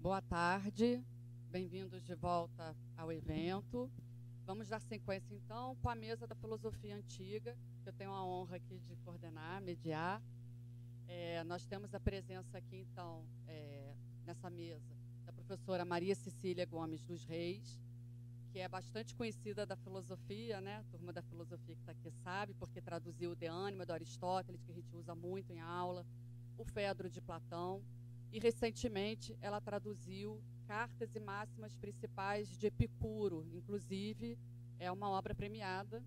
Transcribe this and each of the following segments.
Boa tarde, bem-vindos de volta ao evento. Vamos dar sequência, então, com a mesa da filosofia antiga, que eu tenho a honra aqui de coordenar, mediar. Nós temos a presença aqui, então, nessa mesa, da professora Maria Cecília Gomes dos Reis, que é bastante conhecida da filosofia, né? A turma da filosofia que está aqui sabe, porque traduziu o De Anima, do Aristóteles, que a gente usa muito em aula, o Fedro de Platão, e, recentemente, ela traduziu Cartas e Máximas Principais de Epicuro, inclusive é uma obra premiada,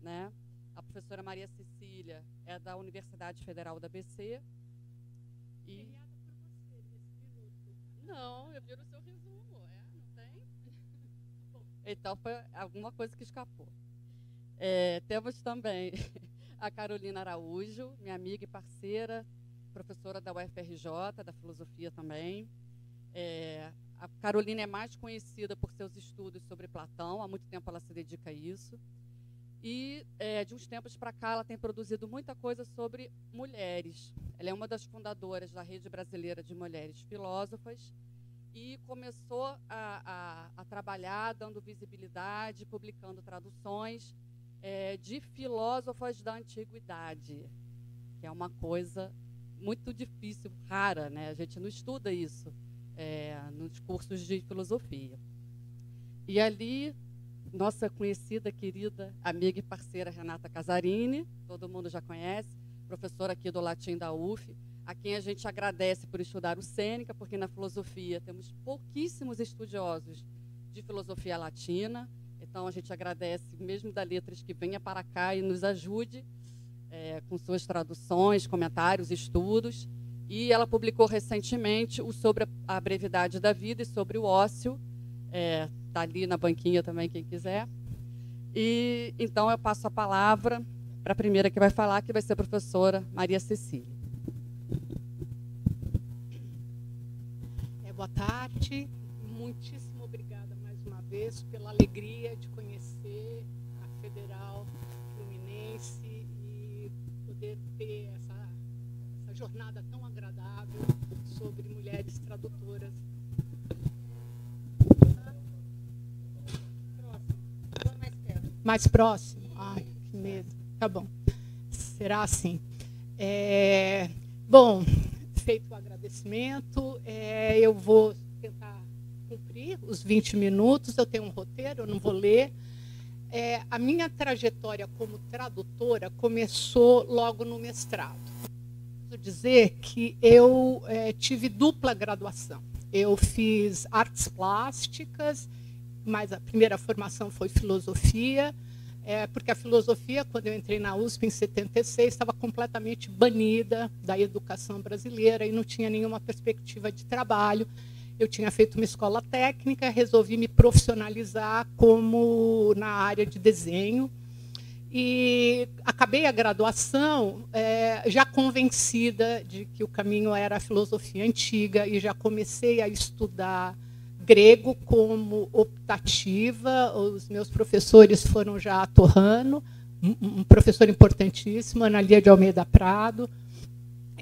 né? A professora Maria Cecília é da Universidade Federal da ABC. E... Premiada por você, nesse minuto. Não, eu vi no seu resumo, não tem? Então foi alguma coisa que escapou. Temos também a Carolina Araújo, minha amiga e parceira, professora da UFRJ, da filosofia também. A Carolina é mais conhecida por seus estudos sobre Platão, há muito tempo ela se dedica a isso. E, de uns tempos para cá, ela tem produzido muita coisa sobre mulheres. Ela é uma das fundadoras da Rede Brasileira de Mulheres Filósofas e começou a trabalhar, dando visibilidade, publicando traduções de filósofas da antiguidade, que é uma coisa muito difícil, rara, né? A gente não estuda isso nos cursos de filosofia. E ali, nossa conhecida, querida amiga e parceira Renata Casarini, todo mundo já conhece, professora aqui do Latim da UF, a quem a gente agradece por estudar o Sêneca, porque na filosofia temos pouquíssimos estudiosos de filosofia latina, então a gente agradece, mesmo da Letras, que venha para cá e nos ajude com suas traduções, comentários, estudos. E ela publicou recentemente o Sobre a Brevidade da Vida e sobre o ócio. Está ali na banquinha também, quem quiser. E então eu passo a palavra para a primeira que vai falar, que vai ser a professora Maria Cecília. Boa tarde. Muitíssimo obrigada mais uma vez pela alegria de conhecer a Federal Fluminense e poder ter essa jornada tão agradável sobre mulheres tradutoras. Mais próximo? Ai, que medo. Tá bom. Será assim. Bom, feito o agradecimento, eu vou tentar cumprir os 20 minutos. Eu tenho um roteiro, eu não vou ler. A minha trajetória como tradutora começou logo no mestrado. Preciso dizer que eu tive dupla graduação. Eu fiz artes plásticas, mas a primeira formação foi filosofia, porque a filosofia, quando eu entrei na USP em 76, estava completamente banida da educação brasileira e não tinha nenhuma perspectiva de trabalho. Eu tinha feito uma escola técnica, resolvi me profissionalizar como na área de desenho e acabei a graduação já convencida de que o caminho era a filosofia antiga e já comecei a estudar grego como optativa. Os meus professores foram já Torrano, um professor importantíssimo, Ana Lia de Almeida Prado.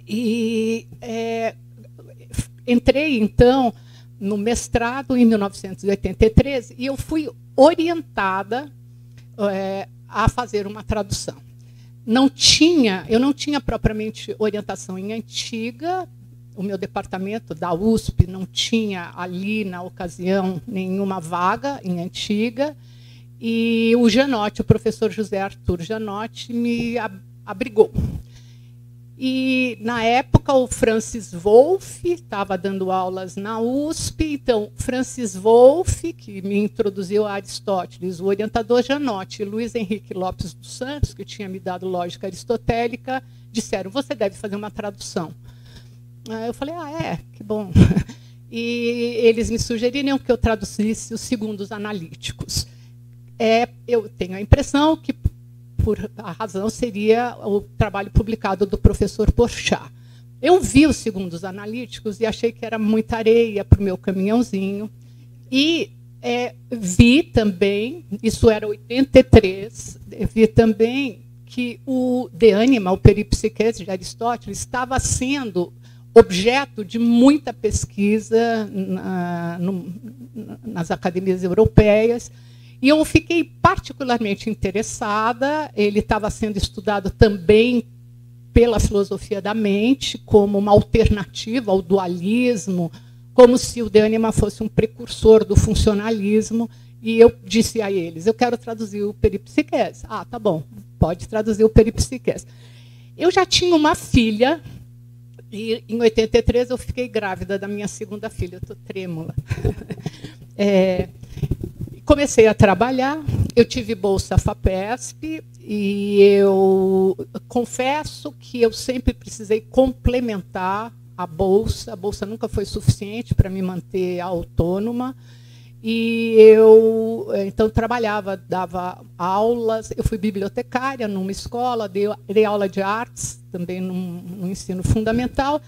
E entrei, então, no mestrado em 1983 e eu fui orientada a fazer uma tradução. Eu não tinha propriamente orientação em antiga. O meu departamento da USP não tinha ali, na ocasião, nenhuma vaga em antiga. E o Janotti, o professor José Arthur Janotti, me abrigou. E, na época, o Francis Wolff estava dando aulas na USP. Então, Francis Wolff, que me introduziu a Aristóteles, o orientador Janotti e Luiz Henrique Lopes dos Santos, que tinha me dado lógica aristotélica, disseram: você deve fazer uma tradução. Eu falei: que bom. E eles me sugeriram que eu traduzisse os Segundos Analíticos. Eu tenho a impressão que, por a razão, seria o trabalho publicado do professor Porchat. Eu vi os Segundos Analíticos e achei que era muita areia para o meu caminhãozinho. E vi também, isso era 83, vi também que o De Anima, o Peripsiquese de Aristóteles, estava sendo objeto de muita pesquisa nas academias europeias. E eu fiquei particularmente interessada. Ele estava sendo estudado também pela filosofia da mente, como uma alternativa ao dualismo, como se o Kahneman fosse um precursor do funcionalismo. E eu disse a eles, eu quero traduzir o Peripsiquese. Ah, tá bom, pode traduzir o Peripsiquese. Eu já tinha uma filha, e em 83 eu fiquei grávida da minha segunda filha, eu estou trêmula. Comecei a trabalhar, eu tive bolsa FAPESP, e eu confesso que eu sempre precisei complementar a bolsa nunca foi suficiente para me manter autônoma. E eu, então, trabalhava, dava aulas, eu fui bibliotecária numa escola, dei aula de artes, também no ensino fundamental,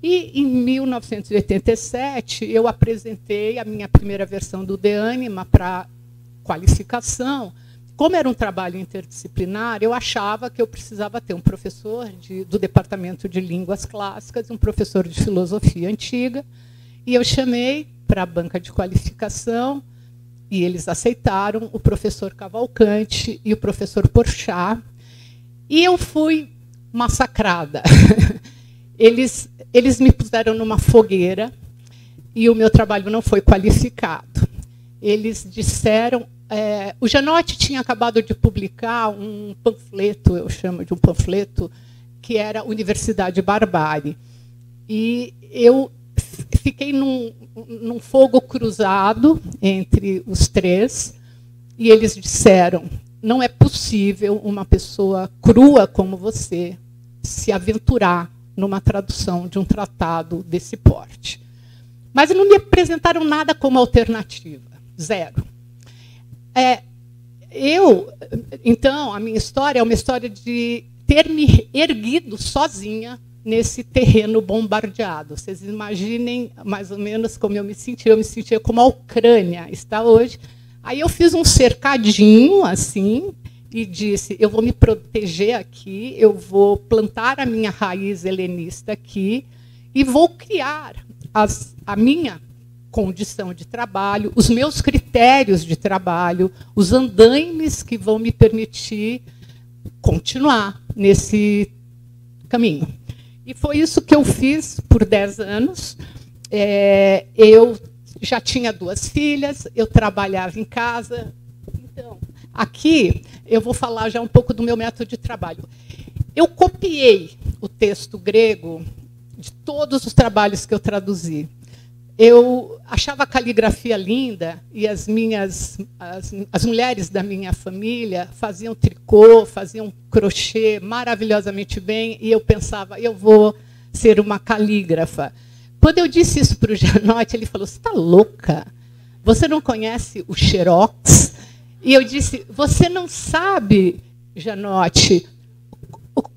e em 1987 eu apresentei a minha primeira versão do De Anima para qualificação. Como era um trabalho interdisciplinar, eu achava que eu precisava ter um professor do Departamento de Línguas Clássicas e um professor de Filosofia Antiga, e eu chamei para a banca de qualificação, e eles aceitaram o professor Cavalcante e o professor Porchat, e eu fui massacrada. Eles me puseram numa fogueira, e o meu trabalho não foi qualificado. Eles disseram... o Janotti tinha acabado de publicar um panfleto, eu chamo de um panfleto, que era Universidade Barbárie. E eu fiquei num fogo cruzado entre os três, e eles disseram, não é possível uma pessoa crua como você se aventurar numa tradução de um tratado desse porte. Mas não me apresentaram nada como alternativa, zero. Então, a minha história é uma história de ter me erguido sozinha nesse terreno bombardeado. Vocês imaginem mais ou menos como eu me sentia. Eu me sentia como a Ucrânia está hoje. Aí eu fiz um cercadinho assim e disse, eu vou me proteger aqui, eu vou plantar a minha raiz helenista aqui e vou criar a minha condição de trabalho, os meus critérios de trabalho, os andaimes que vão me permitir continuar nesse caminho. E foi isso que eu fiz por 10 anos. Eu já tinha 2 filhas, eu trabalhava em casa. Então, aqui eu vou falar já um pouco do meu método de trabalho. Eu copiei o texto grego de todos os trabalhos que eu traduzi. Eu achava a caligrafia linda, e as mulheres da minha família faziam tricô, faziam crochê maravilhosamente bem, e eu pensava, eu vou ser uma calígrafa. Quando eu disse isso para o Janotti, ele falou, você está louca? Você não conhece o Xerox? E eu disse, você não sabe, Janotti,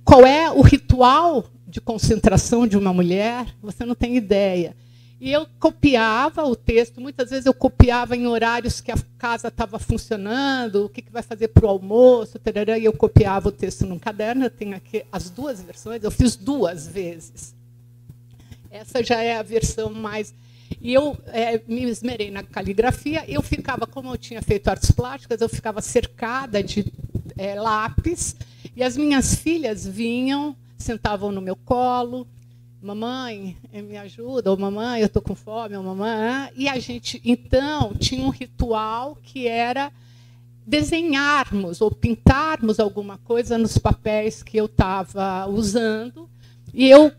qual é o ritual de concentração de uma mulher? Você não tem ideia. E eu copiava o texto, muitas vezes eu copiava em horários que a casa estava funcionando, o que vai fazer para o almoço, tarará, e eu copiava o texto num caderno. Eu tenho aqui as 2 versões, eu fiz 2 vezes. Essa já é a versão mais... E eu me esmerei na caligrafia, eu ficava, como eu tinha feito artes plásticas, eu ficava cercada de lápis, e as minhas filhas vinham, sentavam no meu colo, mamãe, me ajuda, ou mamãe, eu estou com fome, ou mamãe. E a gente, então, tinha um ritual que era desenharmos ou pintarmos alguma coisa nos papéis que eu estava usando. E eu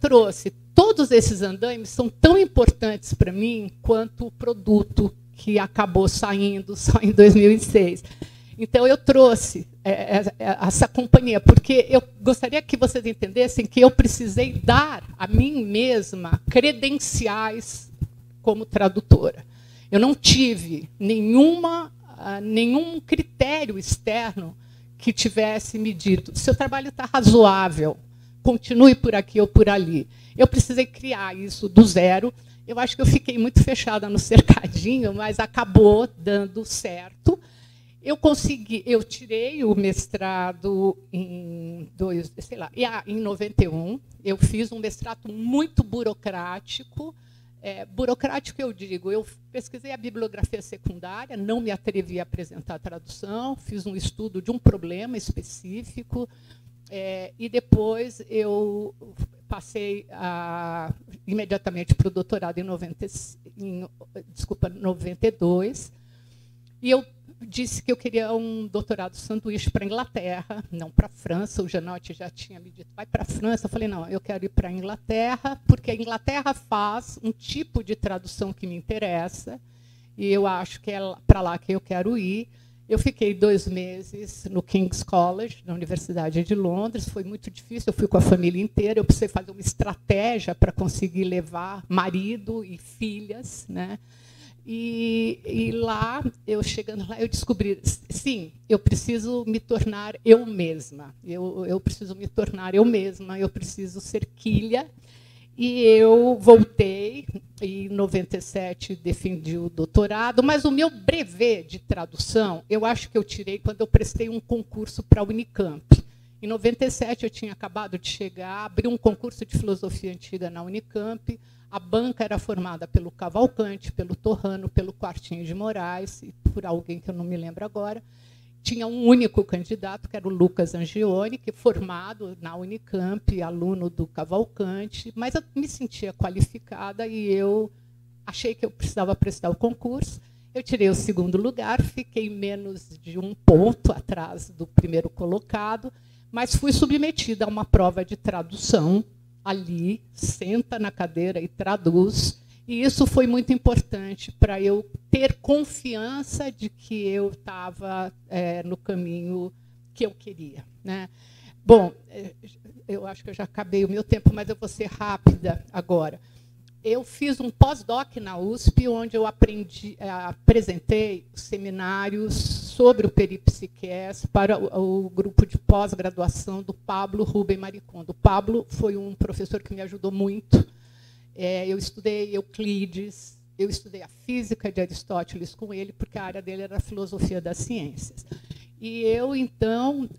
trouxe todos esses andaimes, são tão importantes para mim quanto o produto que acabou saindo só em 2006. Então, eu trouxe essa companhia, porque eu gostaria que vocês entendessem que eu precisei dar a mim mesma credenciais como tradutora. Eu não tive nenhum critério externo que tivesse me dito, seu trabalho está razoável, continue por aqui ou por ali. Eu precisei criar isso do zero. Eu acho que eu fiquei muito fechada no cercadinho, mas acabou dando certo. Eu tirei o mestrado em 91. Eu fiz um mestrado muito burocrático. Burocrático, eu digo, eu pesquisei a bibliografia secundária, não me atrevi a apresentar a tradução, fiz um estudo de um problema específico, e depois eu passei imediatamente para o doutorado em 92, e eu disse que eu queria um doutorado sanduíche para a Inglaterra, não para a França. O Janotti já tinha me dito, vai para a França. Eu falei, não, eu quero ir para a Inglaterra, porque a Inglaterra faz um tipo de tradução que me interessa, e eu acho que é para lá que eu quero ir. Eu fiquei 2 meses no King's College, na Universidade de Londres. Foi muito difícil, eu fui com a família inteira. Eu precisei fazer uma estratégia para conseguir levar marido e filhas, né? E lá, chegando lá, eu descobri, sim, eu preciso me tornar eu mesma. Eu preciso me tornar eu mesma, eu preciso ser quilha. E eu voltei, e em 97 defendi o doutorado, mas o meu brevet de tradução, eu acho que eu tirei quando eu prestei um concurso para a Unicamp. Em 97 eu tinha acabado de chegar, abri um concurso de filosofia antiga na Unicamp. A banca era formada pelo Cavalcante, pelo Torrano, pelo Quartinho de Moraes, e por alguém que eu não me lembro agora. Tinha um único candidato, que era o Lucas Angione, que formado na Unicamp, aluno do Cavalcante, mas eu me sentia qualificada e eu achei que eu precisava prestar o concurso. Eu tirei o 2º lugar, fiquei menos de 1 ponto atrás do primeiro colocado, mas fui submetida a uma prova de tradução. Ali, senta na cadeira e traduz. E isso foi muito importante para eu ter confiança de que eu estava no caminho que eu queria, né? Bom, eu acho que eu já acabei o meu tempo, mas eu vou ser rápida agora. Eu fiz um pós-doc na USP, onde eu apresentei seminários sobre o peripsiqués para o grupo de pós-graduação do Pablo Rubem Maricondo. O Pablo foi um professor que me ajudou muito. Eu estudei Euclides, eu estudei a física de Aristóteles com ele, porque a área dele era a filosofia das ciências. E eu, então,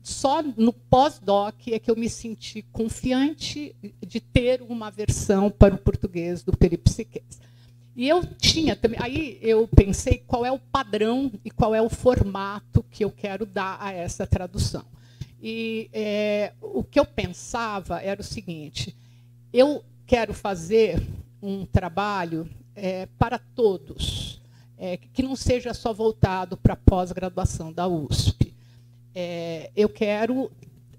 só no pós-doc é que eu me senti confiante de ter uma versão para o português do peripsiqués. E eu tinha também, aí eu pensei qual é o padrão e qual é o formato que eu quero dar a essa tradução. E o que eu pensava era o seguinte: eu quero fazer um trabalho para todos, que não seja só voltado para a pós-graduação da USP. Eu quero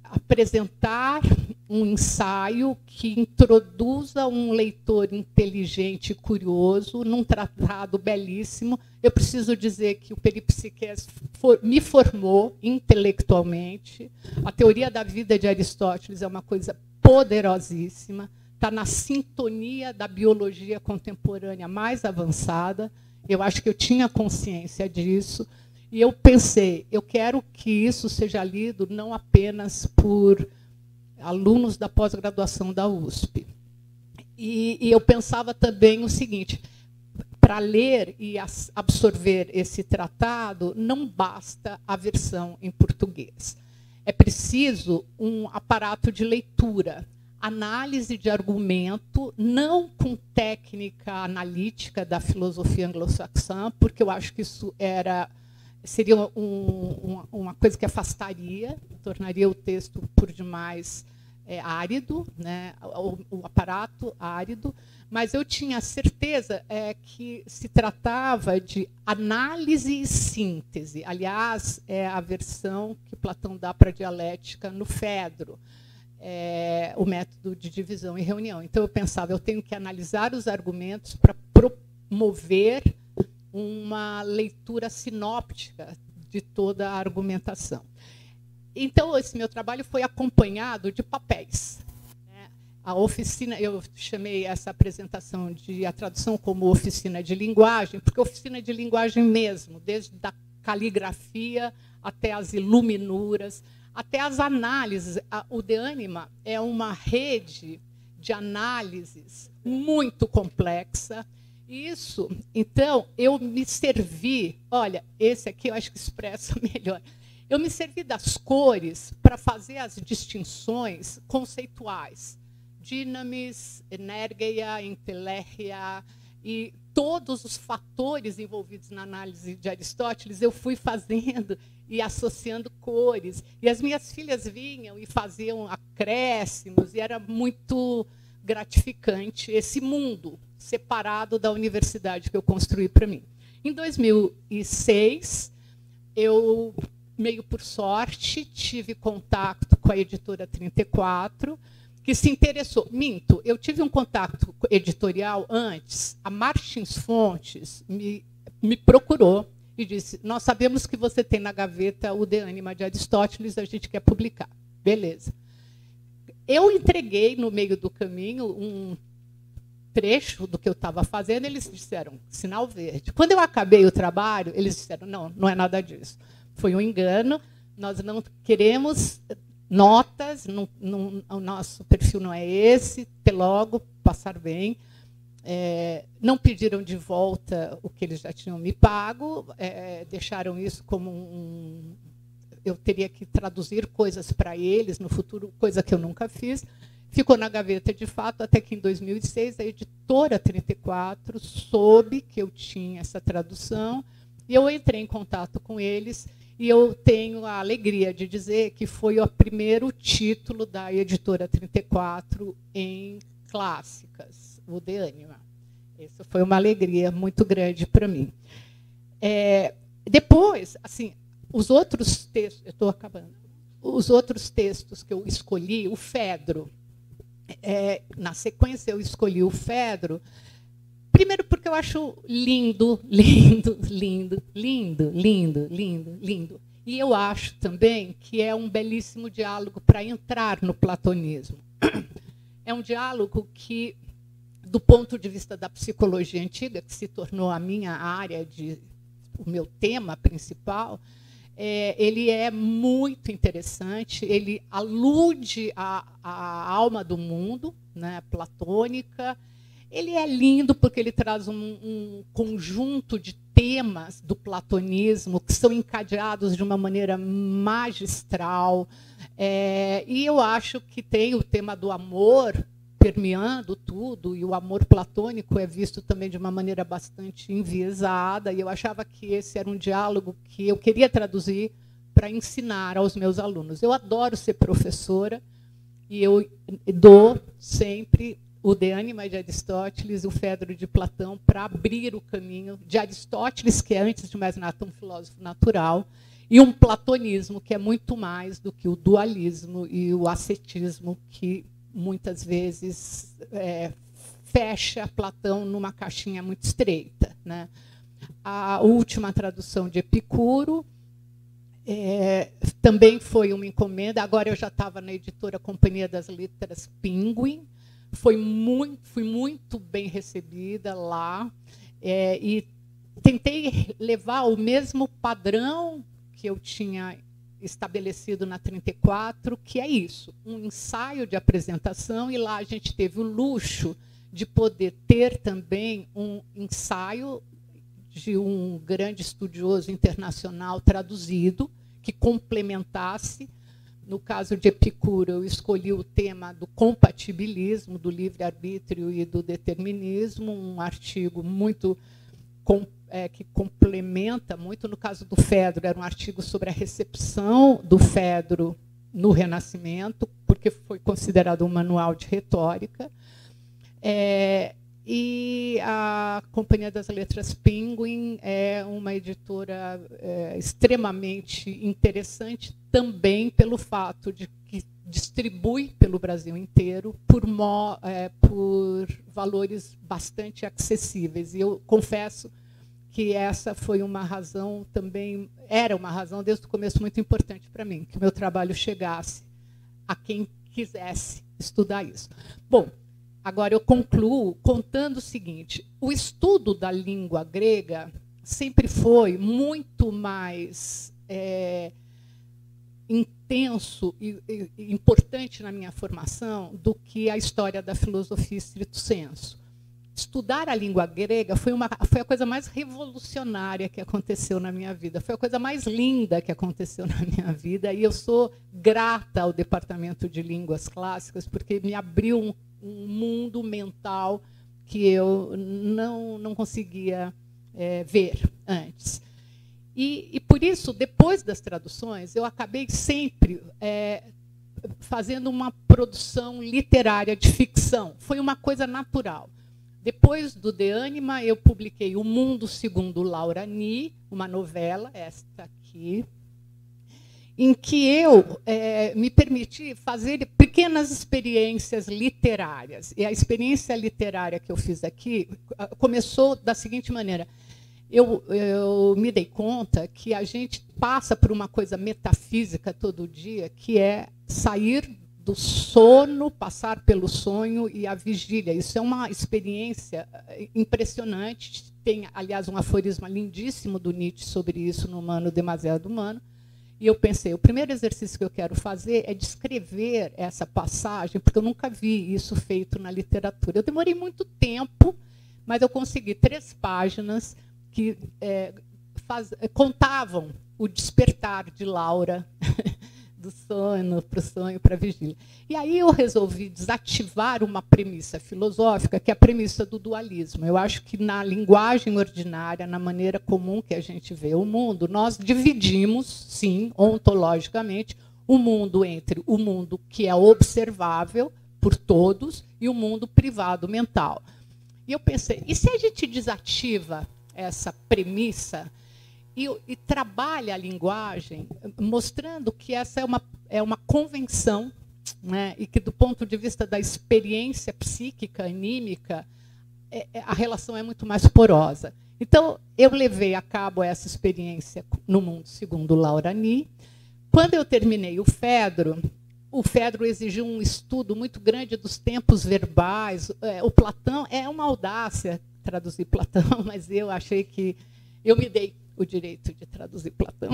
apresentar um ensaio que introduza um leitor inteligente e curioso num tratado belíssimo. Eu preciso dizer que o peripsiqués me formou intelectualmente. A teoria da vida de Aristóteles é uma coisa poderosíssima, está na sintonia da biologia contemporânea mais avançada. Eu acho que eu tinha consciência disso. E eu pensei, eu quero que isso seja lido não apenas por alunos da pós-graduação da USP. E eu pensava também o seguinte: para ler e absorver esse tratado, não basta a versão em português. É preciso um aparato de leitura, análise de argumento, não com técnica analítica da filosofia anglo-saxã, porque eu acho que isso seria uma coisa que afastaria, tornaria o texto por demais árido, né? O aparato árido, mas eu tinha certeza que se tratava de análise e síntese. Aliás, é a versão que Platão dá para a dialética no Fedro, o método de divisão e reunião. Então, eu pensava, eu tenho que analisar os argumentos para promover uma leitura sinóptica de toda a argumentação. Então, esse meu trabalho foi acompanhado de papéis. A oficina, eu chamei essa apresentação de a tradução como oficina de linguagem, porque oficina de linguagem mesmo, desde a caligrafia até as iluminuras, até as análises. O De Anima é uma rede de análises muito complexa, Isso, então, eu me servi, olha, esse aqui eu acho que expressa melhor. Eu me servi das cores para fazer as distinções conceituais. Dinamis, energia, inteléria, e todos os fatores envolvidos na análise de Aristóteles, eu fui fazendo e associando cores. E as minhas filhas vinham e faziam acréscimos, e era muito gratificante esse mundo separado da universidade que eu construí para mim. Em 2006, eu, meio por sorte, tive contato com a editora 34, que se interessou. Minto, eu tive um contato editorial antes. A Martins Fontes me procurou e disse: nós sabemos que você tem na gaveta o De Anima de Aristóteles, a gente quer publicar. Beleza. Eu entreguei, no meio do caminho, um trecho do que eu estava fazendo, eles disseram, sinal verde. Quando eu acabei o trabalho, eles disseram, não, não é nada disso. Foi um engano, nós não queremos notas, o nosso perfil não é esse, até logo, passar bem. Não pediram de volta o que eles já tinham me pago, deixaram isso como eu teria que traduzir coisas para eles no futuro, coisa que eu nunca fiz. Ficou na gaveta, de fato, até que, em 2006, a editora 34 soube que eu tinha essa tradução, e eu entrei em contato com eles, e eu tenho a alegria de dizer que foi o primeiro título da editora 34 em clássicas, o De Anima. Isso foi uma alegria muito grande para mim. Depois, assim, os outros textos, eu estou acabando, os outros textos que eu escolhi, o Fedro, na sequência eu escolhi o Fedro, primeiro porque eu acho lindo, lindo, lindo, lindo, lindo, lindo, lindo. E eu acho também que é um belíssimo diálogo para entrar no platonismo. É um diálogo que, do ponto de vista da psicologia antiga, que se tornou a minha área, o meu tema principal, ele é muito interessante, ele alude à alma do mundo, né, platônica. Ele é lindo porque ele traz um conjunto de temas do platonismo que são encadeados de uma maneira magistral. E eu acho que tem o tema do amor permeando tudo, e o amor platônico é visto também de uma maneira bastante enviesada, e eu achava que esse era um diálogo que eu queria traduzir para ensinar aos meus alunos. Eu adoro ser professora, e eu dou sempre o De Anima de Aristóteles e o Fedro de Platão para abrir o caminho de Aristóteles, que é, antes de mais nada, um filósofo natural, e um platonismo, que é muito mais do que o dualismo e o ascetismo, que muitas vezes fecha Platão numa caixinha muito estreita, né? A última tradução de Epicuro também foi uma encomenda. Agora eu já estava na editora Companhia das Letras Pinguim. Fui muito bem recebida lá, e tentei levar o mesmo padrão que eu tinha estabelecido na 34, que é isso, um ensaio de apresentação, e lá a gente teve o luxo de poder ter também um ensaio de um grande estudioso internacional traduzido, que complementasse. No caso de Epicuro, eu escolhi o tema do compatibilismo, do livre-arbítrio e do determinismo, um artigo muito que complementa muito. No caso do Fedro, era um artigo sobre a recepção do Fedro no Renascimento, porque foi considerado um manual de retórica. E a Companhia das Letras Pinguim é uma editora extremamente interessante, também pelo fato de que distribui pelo Brasil inteiro por valores bastante acessíveis. E eu confesso que essa foi uma razão também, era uma razão desde o começo muito importante para mim, que o meu trabalho chegasse a quem quisesse estudar isso. Bom, agora eu concluo contando o seguinte: o estudo da língua grega sempre foi muito mais intenso e importante na minha formação do que a história da filosofia stricto sensu. estudar a língua grega foi a coisa mais revolucionária que aconteceu na minha vida. Foi a coisa mais linda que aconteceu na minha vida. E eu sou grata ao Departamento de Línguas Clássicas, porque me abriu um mundo mental que eu não conseguia ver antes. E, por isso, depois das traduções, eu acabei sempre fazendo uma produção literária de ficção. Foi uma coisa natural. Depois do De Anima, eu publiquei O Mundo Segundo Laura Ni, uma novela, esta aqui, em que eu me permiti fazer pequenas experiências literárias. E a experiência literária que eu fiz aqui começou da seguinte maneira. Eu me dei conta que a gente passa por uma coisa metafísica todo dia, que é sair do sono, passar pelo sonho e a vigília. Isso é uma experiência impressionante. Tem, aliás, um aforisma lindíssimo do Nietzsche sobre isso no Humano Demasiado Humano. E eu pensei, o primeiro exercício que eu quero fazer é descrever essa passagem, porque eu nunca vi isso feito na literatura. Eu demorei muito tempo, mas eu consegui 3 páginas que contavam o despertar de Laura do sono para o sonho, para a vigília. E aí eu resolvi desativar uma premissa filosófica, que é a premissa do dualismo. Eu acho que na linguagem ordinária, na maneira comum que a gente vê o mundo, nós dividimos, sim, ontologicamente, o mundo entre o mundo que é observável por todos e o mundo privado mental. E eu pensei, e se a gente desativa essa premissa e trabalha a linguagem, mostrando que essa é uma convenção, né, e que, do ponto de vista da experiência psíquica, anímica, a relação é muito mais porosa. Então, eu levei a cabo essa experiência no Mundo Segundo Laura Ni. Quando eu terminei o Fedro exigiu um estudo muito grande dos tempos verbais. O Platão, é uma audácia traduzir Platão, mas eu achei que eu me dei o direito de traduzir Platão.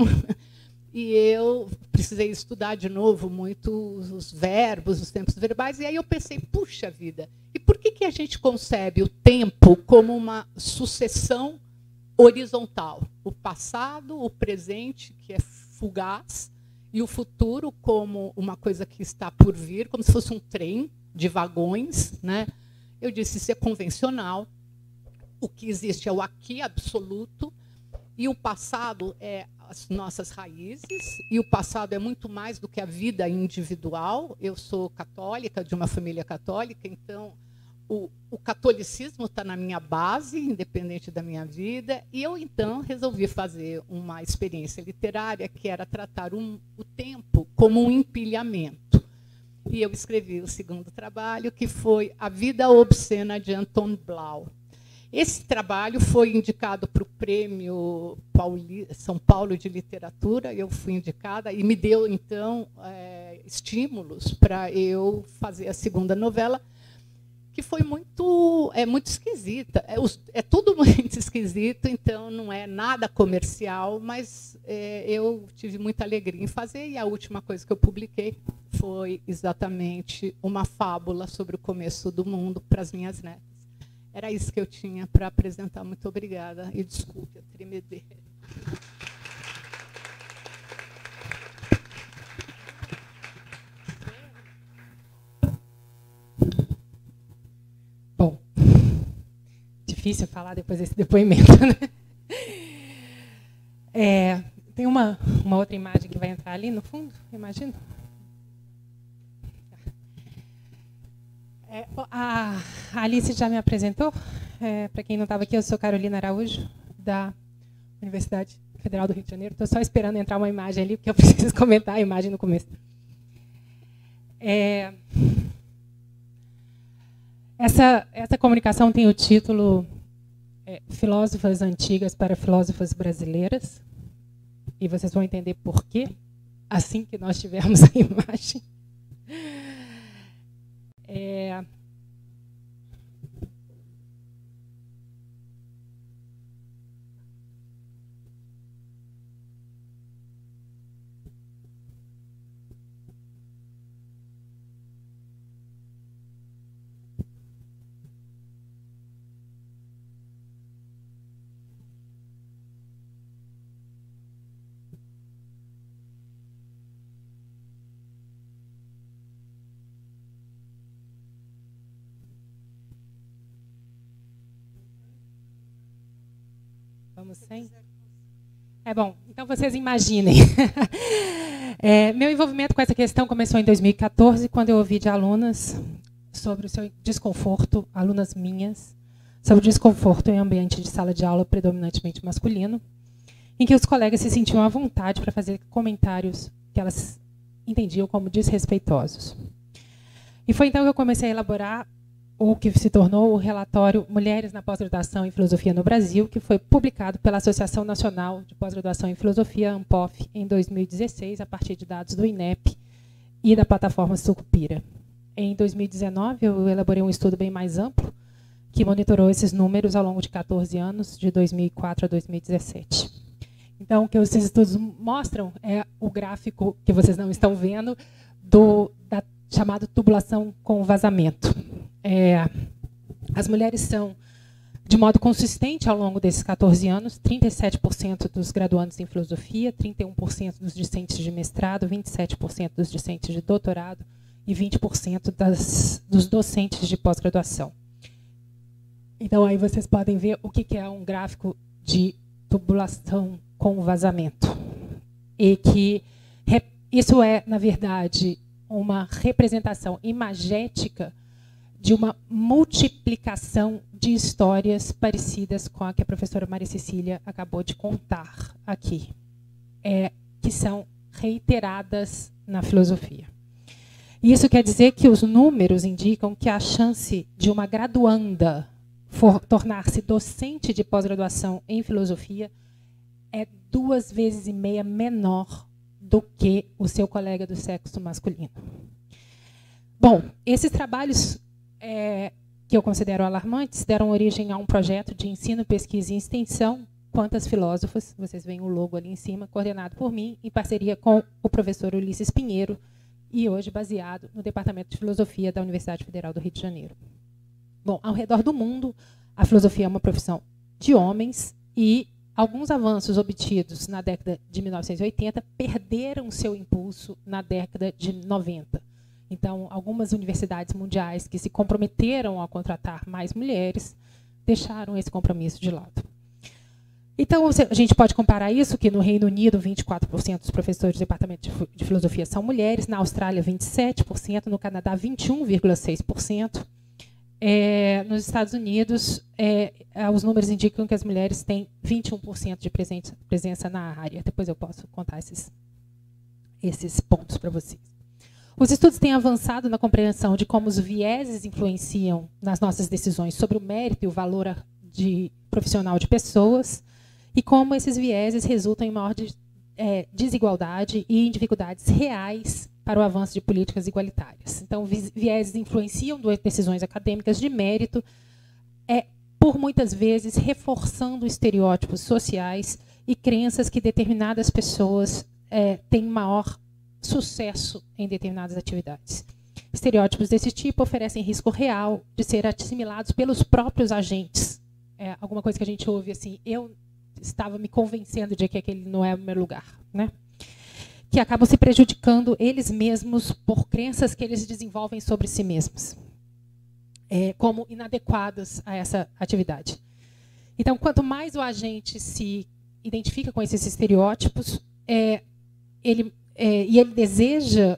E eu precisei estudar de novo muito os verbos, os tempos verbais. E aí eu pensei, puxa vida, e por que a gente concebe o tempo como uma sucessão horizontal? O passado, o presente, que é fugaz, e o futuro como uma coisa que está por vir, como se fosse um trem de vagões, né? Eu disse, isso é convencional. O que existe é o aqui absoluto, e o passado é as nossas raízes, e o passado é muito mais do que a vida individual. Eu sou católica, de uma família católica, então o catolicismo está na minha base, independente da minha vida, e eu, então, resolvi fazer uma experiência literária que era tratar o tempo como um empilhamento. E eu escrevi o segundo trabalho, que foi A Vida Obscena, de Anton Blau. Esse trabalho foi indicado para o Prêmio São Paulo de Literatura, eu fui indicada, e me deu, então, estímulos para eu fazer a segunda novela, que foi muito esquisita. É tudo muito esquisito, então não é nada comercial, mas eu tive muita alegria em fazer, e a última coisa que eu publiquei foi exatamente uma fábula sobre o começo do mundo para as minhas netas. Era isso que eu tinha para apresentar. Muito obrigada. E desculpe a tremedeira. Bom, difícil falar depois desse depoimento, né? Tem uma outra imagem que vai entrar ali no fundo, imagino. A Alice já me apresentou. Para quem não estava aqui, eu sou Carolina Araújo, da Universidade Federal do Rio de Janeiro. Estou só esperando entrar uma imagem ali, porque eu preciso comentar a imagem no começo. Essa comunicação tem o título Filósofas Antigas para Filósofas Brasileiras. E vocês vão entender por quê, assim que nós tivermos a imagem. Vamos sem? Bom, então vocês imaginem. Meu envolvimento com essa questão começou em 2014, quando eu ouvi de alunas sobre o seu desconforto, alunas minhas, sobre o desconforto em ambiente de sala de aula predominantemente masculino, em que os colegas se sentiam à vontade para fazer comentários que elas entendiam como desrespeitosos. E foi então que eu comecei a elaborar o que se tornou o relatório Mulheres na Pós-Graduação em Filosofia no Brasil, que foi publicado pela Associação Nacional de Pós-Graduação em Filosofia, ANPOF, em 2016, a partir de dados do INEP e da plataforma Sucupira. Em 2019, eu elaborei um estudo bem mais amplo, que monitorou esses números ao longo de 14 anos, de 2004 a 2017. Então, o que esses estudos mostram é o gráfico que vocês não estão vendo, da chamada tubulação com vazamento. As mulheres são, de modo consistente ao longo desses 14 anos, 37% dos graduandos em filosofia, 31% dos discentes de mestrado, 27% dos discentes de doutorado e 20% dos docentes de pós-graduação. Então, aí vocês podem ver o que é um gráfico de tubulação com vazamento. E que isso é, na verdade, uma representação imagética de uma multiplicação de histórias parecidas com a que a professora Maria Cecília acabou de contar aqui, que são reiteradas na filosofia. Isso quer dizer que os números indicam que a chance de uma graduanda tornar-se docente de pós-graduação em filosofia é 2,5 vezes menor do que o seu colega do sexo masculino. Bom, esses trabalhos que eu considero alarmantes deram origem a um projeto de ensino, pesquisa e extensão, Quantas Filósofas, vocês veem o logo ali em cima, coordenado por mim, em parceria com o professor Ulisses Pinheiro, e hoje baseado no Departamento de Filosofia da Universidade Federal do Rio de Janeiro. Bom, ao redor do mundo, a filosofia é uma profissão de homens e alguns avanços obtidos na década de 1980 perderam seu impulso na década de 90. Então, algumas universidades mundiais que se comprometeram a contratar mais mulheres deixaram esse compromisso de lado. Então, a gente pode comparar isso, que no Reino Unido, 24% dos professores do Departamento de Filosofia são mulheres, na Austrália, 27%, no Canadá, 21,6%. Nos Estados Unidos, os números indicam que as mulheres têm 21% de presença na área. Depois eu posso contar esses pontos para vocês. Os estudos têm avançado na compreensão de como os vieses influenciam nas nossas decisões sobre o mérito e o valor profissional de pessoas e como esses vieses resultam em maior desigualdade e em dificuldades reais para o avanço de políticas igualitárias. Então, vieses influenciam decisões acadêmicas de mérito, por muitas vezes reforçando estereótipos sociais e crenças que determinadas pessoas têm maior sucesso em determinadas atividades. Estereótipos desse tipo oferecem risco real de ser assimilados pelos próprios agentes. Alguma coisa que a gente ouve assim, eu estava me convencendo de que aquele não é o meu lugar, né? Que acabam se prejudicando eles mesmos por crenças que eles desenvolvem sobre si mesmos, como inadequadas a essa atividade. Então, quanto mais o agente se identifica com esses estereótipos, ele deseja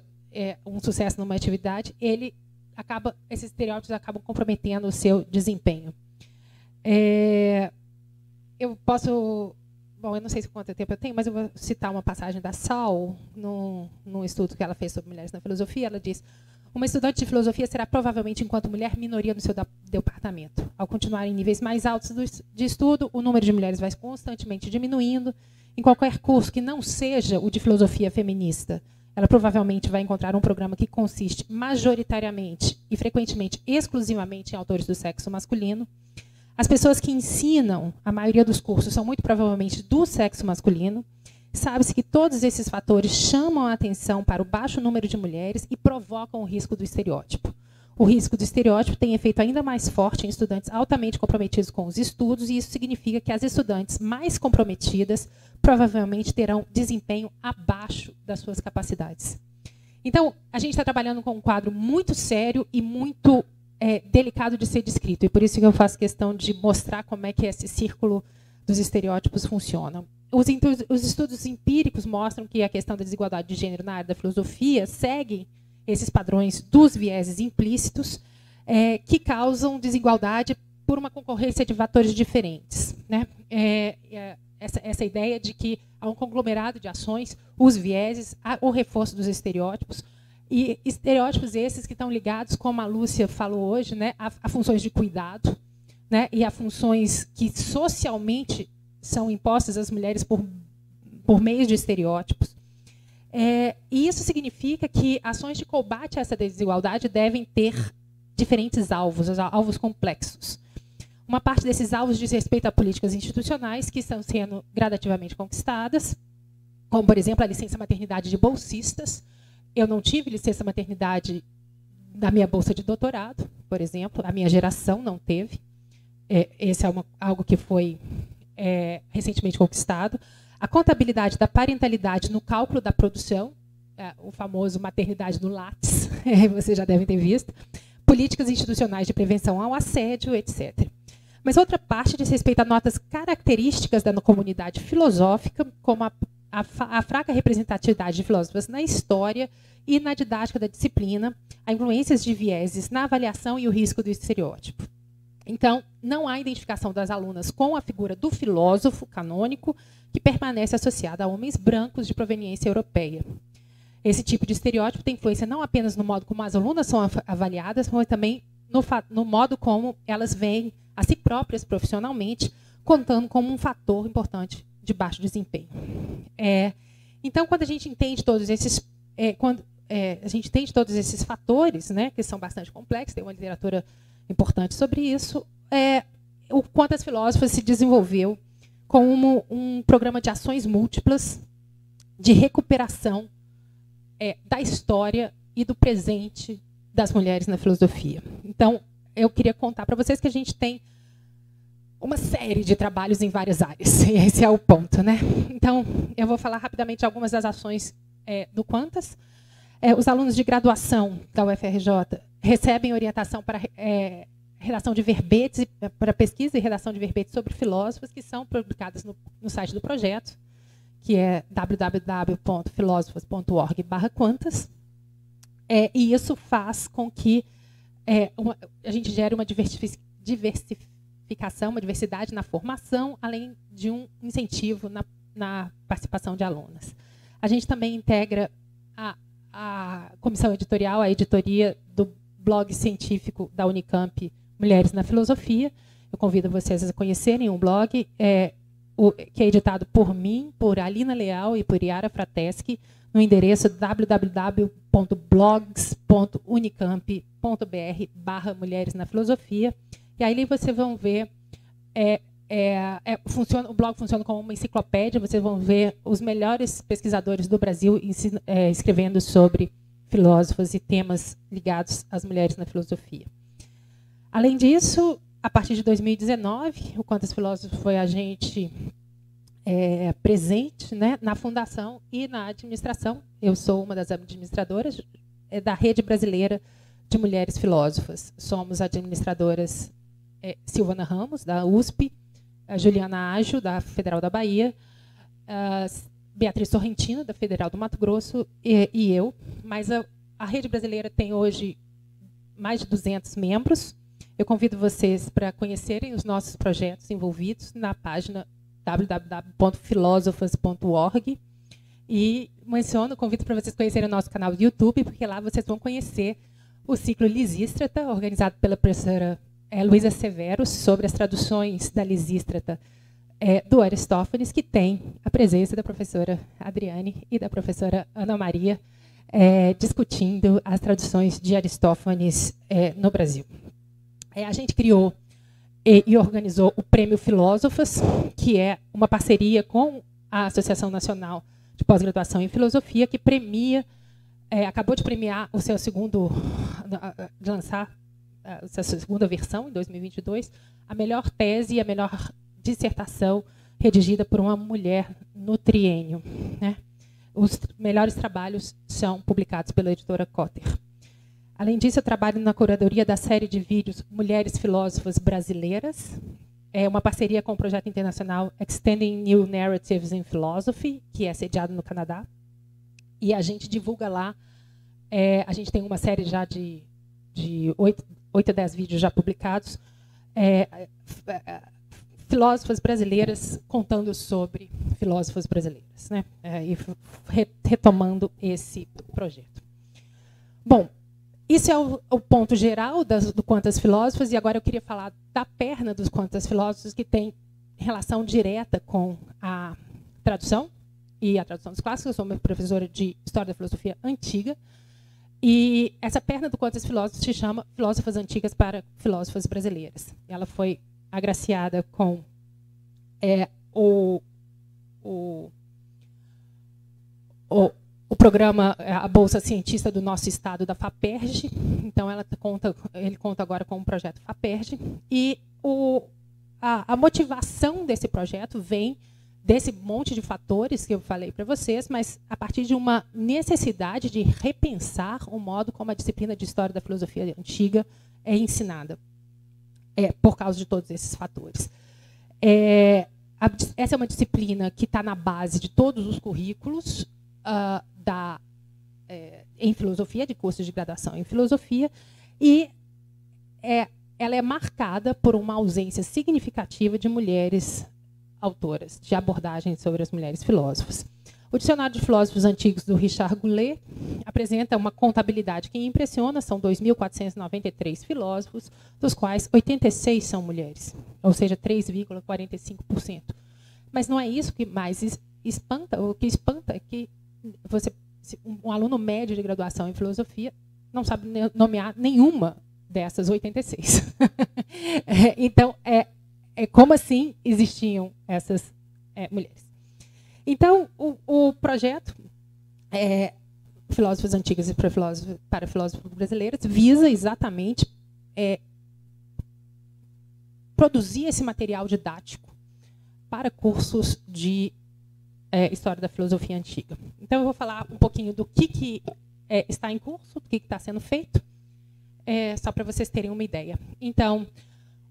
um sucesso numa atividade, esses estereótipos acabam comprometendo o seu desempenho. Eu não sei quanto tempo eu tenho, mas eu vou citar uma passagem da Sal, num estudo que ela fez sobre mulheres na filosofia. Ela diz: uma estudante de filosofia será provavelmente, enquanto mulher, minoria no seu departamento. Ao continuar em níveis mais altos de estudo, o número de mulheres vai constantemente diminuindo. Em qualquer curso que não seja o de filosofia feminista, ela provavelmente vai encontrar um programa que consiste majoritariamente e frequentemente exclusivamente em autores do sexo masculino. As pessoas que ensinam a maioria dos cursos são muito provavelmente do sexo masculino. Sabe-se que todos esses fatores chamam a atenção para o baixo número de mulheres e provocam o risco do estereótipo. O risco do estereótipo tem efeito ainda mais forte em estudantes altamente comprometidos com os estudos, e isso significa que as estudantes mais comprometidas provavelmente terão desempenho abaixo das suas capacidades. Então, a gente está trabalhando com um quadro muito sério e muito delicado de ser descrito, e por isso que eu faço questão de mostrar como é que esse círculo dos estereótipos funcionam. Os estudos empíricos mostram que a questão da desigualdade de gênero na área da filosofia segue esses padrões dos vieses implícitos que causam desigualdade por uma concorrência de fatores diferentes, né? Essa ideia de que há um conglomerado de ações, os vieses, o reforço dos estereótipos, e estereótipos esses que estão ligados, como a Lúcia falou hoje, né, a funções de cuidado, né, e a funções que socialmente são impostas às mulheres por meio de estereótipos. E isso significa que ações de combate a essa desigualdade devem ter diferentes alvos complexos. Uma parte desses alvos diz respeito a políticas institucionais que estão sendo gradativamente conquistadas, como, por exemplo, a licença maternidade de bolsistas. Eu não tive licença maternidade da minha bolsa de doutorado, por exemplo. A minha geração não teve. Esse é algo que foi recentemente conquistado. A contabilidade da parentalidade no cálculo da produção, o famoso maternidade no Lattes, vocês já devem ter visto. Políticas institucionais de prevenção ao assédio, etc. Mas outra parte diz respeito a notas características da comunidade filosófica, como a fraca representatividade de filósofos na história e na didática da disciplina, a influências de vieses na avaliação e o risco do estereótipo. Então, não há identificação das alunas com a figura do filósofo canônico, que permanece associada a homens brancos de proveniência europeia. Esse tipo de estereótipo tem influência não apenas no modo como as alunas são avaliadas, mas também no modo como elas veem a si próprias profissionalmente, contando como um fator importante de baixo desempenho. Então, quando a gente entende todos esses, fatores, né, que são bastante complexos, tem uma literatura importante sobre isso, o quanto as filósofas se desenvolveu como um programa de ações múltiplas de recuperação da história e do presente das mulheres na filosofia. Então, eu queria contar para vocês que a gente tem uma série de trabalhos em várias áreas. E esse é o ponto, né? Então, eu vou falar rapidamente algumas das ações do Quantas. Os alunos de graduação da UFRJ recebem orientação para redação de verbetes, para pesquisa e redação de verbetes sobre filósofos, que são publicadas no site do projeto, que é www.filosofos.org/quantas. E isso faz com que a gente gere uma diversificação, uma diversidade na formação, além de um incentivo na participação de alunas. A gente também integra a comissão editorial, a editoria do blog científico da Unicamp, Mulheres na Filosofia. Eu convido vocês a conhecerem o blog, que é editado por mim, por Alina Leal e por Yara Frateschi, no endereço www.blogs.unicamp.br/Mulheres na Filosofia. E aí vocês vão ver, o blog funciona como uma enciclopédia, vocês vão ver os melhores pesquisadores do Brasil escrevendo sobre filósofos e temas ligados às mulheres na filosofia. Além disso, a partir de 2019, o Quantas Filósofos foi agente presente, né, na fundação e na administração. Eu sou uma das administradoras da Rede Brasileira de Mulheres Filósofas. Somos administradoras Silvana Ramos, da USP, a Juliana Ágio, da Federal da Bahia, Beatriz Sorrentino, da Federal do Mato Grosso, e eu. Mas a Rede Brasileira tem hoje mais de 200 membros. Eu convido vocês para conhecerem os nossos projetos envolvidos na página www.filosofas.org. E convido para vocês conhecerem o nosso canal do YouTube, porque lá vocês vão conhecer o ciclo Lisístrata, organizado pela professora Luísa Severo, sobre as traduções da Lisístrata do Aristófanes, que tem a presença da professora Adriane e da professora Ana Maria, discutindo as traduções de Aristófanes no Brasil. A gente criou e organizou o Prêmio Filósofas, que é uma parceria com a Associação Nacional de Pós-Graduação em Filosofia, que acabou de premiar o seu lançar a sua segunda versão, em 2022, a melhor tese e a melhor dissertação redigida por uma mulher no triênio, né? Os melhores trabalhos são publicados pela editora Cotter. Além disso, eu trabalho na curadoria da série de vídeos Mulheres Filósofas Brasileiras, é uma parceria com o projeto internacional Extending New Narratives in Philosophy, que é sediado no Canadá. E a gente divulga lá, a gente tem uma série já de 8 a 10 vídeos já publicados, filósofas brasileiras contando sobre filósofas brasileiras, né? E retomando esse projeto. Bom, isso é o ponto geral do Quantas Filósofas, e agora eu queria falar da perna dos Quantas Filósofos, que tem relação direta com a tradução e a tradução dos clássicos. Eu sou uma professora de História da Filosofia Antiga, e essa perna do Quantas Filósofos se chama Filósofas Antigas para Filósofas Brasileiras. Ela foi agraciada com o programa, a Bolsa Cientista do nosso estado, da FAPERJ. Então, ele conta agora com o projeto FAPERJ. E a motivação desse projeto vem desse monte de fatores que eu falei para vocês, mas a partir de uma necessidade de repensar o modo como a disciplina de História da Filosofia Antiga é ensinada, por causa de todos esses fatores. Essa é uma disciplina que está na base de todos os currículos em filosofia, de cursos de graduação em filosofia, e ela é marcada por uma ausência significativa de mulheres autoras, de abordagens sobre as mulheres filósofas. O Dicionário de Filósofos Antigos, do Richard Goulet, apresenta uma contabilidade que impressiona. São 2.493 filósofos, dos quais 86 são mulheres, ou seja, 3,45%. Mas não é isso que mais espanta. O que espanta é que um aluno médio de graduação em filosofia não sabe nomear nenhuma dessas 86. Então, como assim existiam essas mulheres? Então, o projeto Filósofas Antigas para Filósofos Brasileiros visa exatamente produzir esse material didático para cursos de História da Filosofia Antiga. Então, eu vou falar um pouquinho do que está em curso, do que está sendo feito, só para vocês terem uma ideia. Então,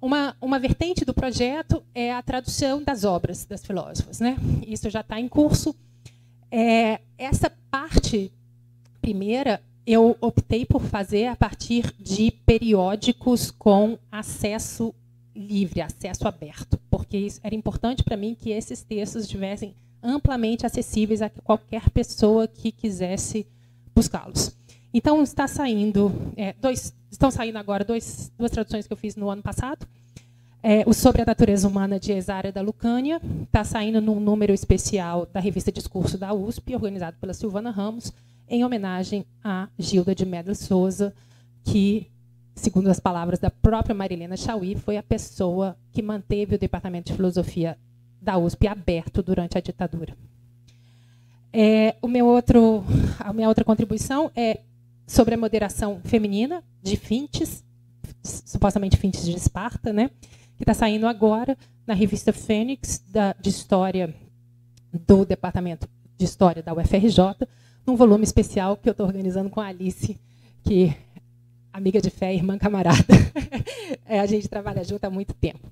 uma vertente do projeto é a tradução das obras das filósofas, né? Isso já está em curso. Essa parte primeira eu optei por fazer a partir de periódicos com acesso livre, acesso aberto, porque isso era importante para mim que esses textos estivessem amplamente acessíveis a qualquer pessoa que quisesse buscá-los. Então, estão saindo agora duas traduções que eu fiz no ano passado. O Sobre a Natureza Humana, de Esária da Lucânia, está saindo num número especial da revista Discurso da USP, organizado pela Silvana Ramos, em homenagem a Gilda de Medel Souza, que, segundo as palavras da própria Marilena Chauí, foi a pessoa que manteve o Departamento de Filosofia da USP aberto durante a ditadura. A minha outra contribuição é sobre a moderação feminina de Fintes, supostamente Fintes de Esparta, né, que está saindo agora na revista Fênix, de História do Departamento de História da UFRJ, num volume especial que eu estou organizando com a Alice, que amiga de fé, irmã camarada. A gente trabalha junto há muito tempo.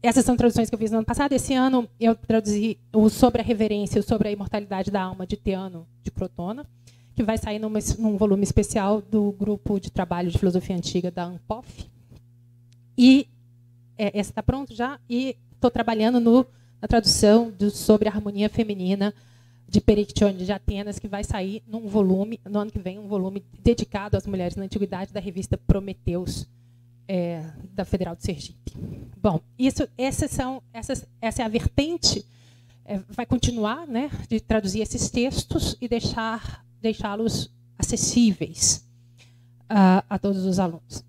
Essas são traduções que eu fiz no ano passado. Esse ano eu traduzi o Sobre a Reverência, o Sobre a Imortalidade da Alma, de Teano de Crotona, que vai sair num volume especial do Grupo de Trabalho de Filosofia Antiga da ANPOF. E esse está pronto já, e estou trabalhando na tradução Sobre a Harmonia Feminina, de Perictione de Atenas, que vai sair num volume, no ano que vem, um volume dedicado às mulheres na antiguidade, da revista Prometeus, da Federal de Sergipe. Bom, essa é a vertente, vai continuar, né, de traduzir esses textos e deixá-los acessíveis a todos os alunos.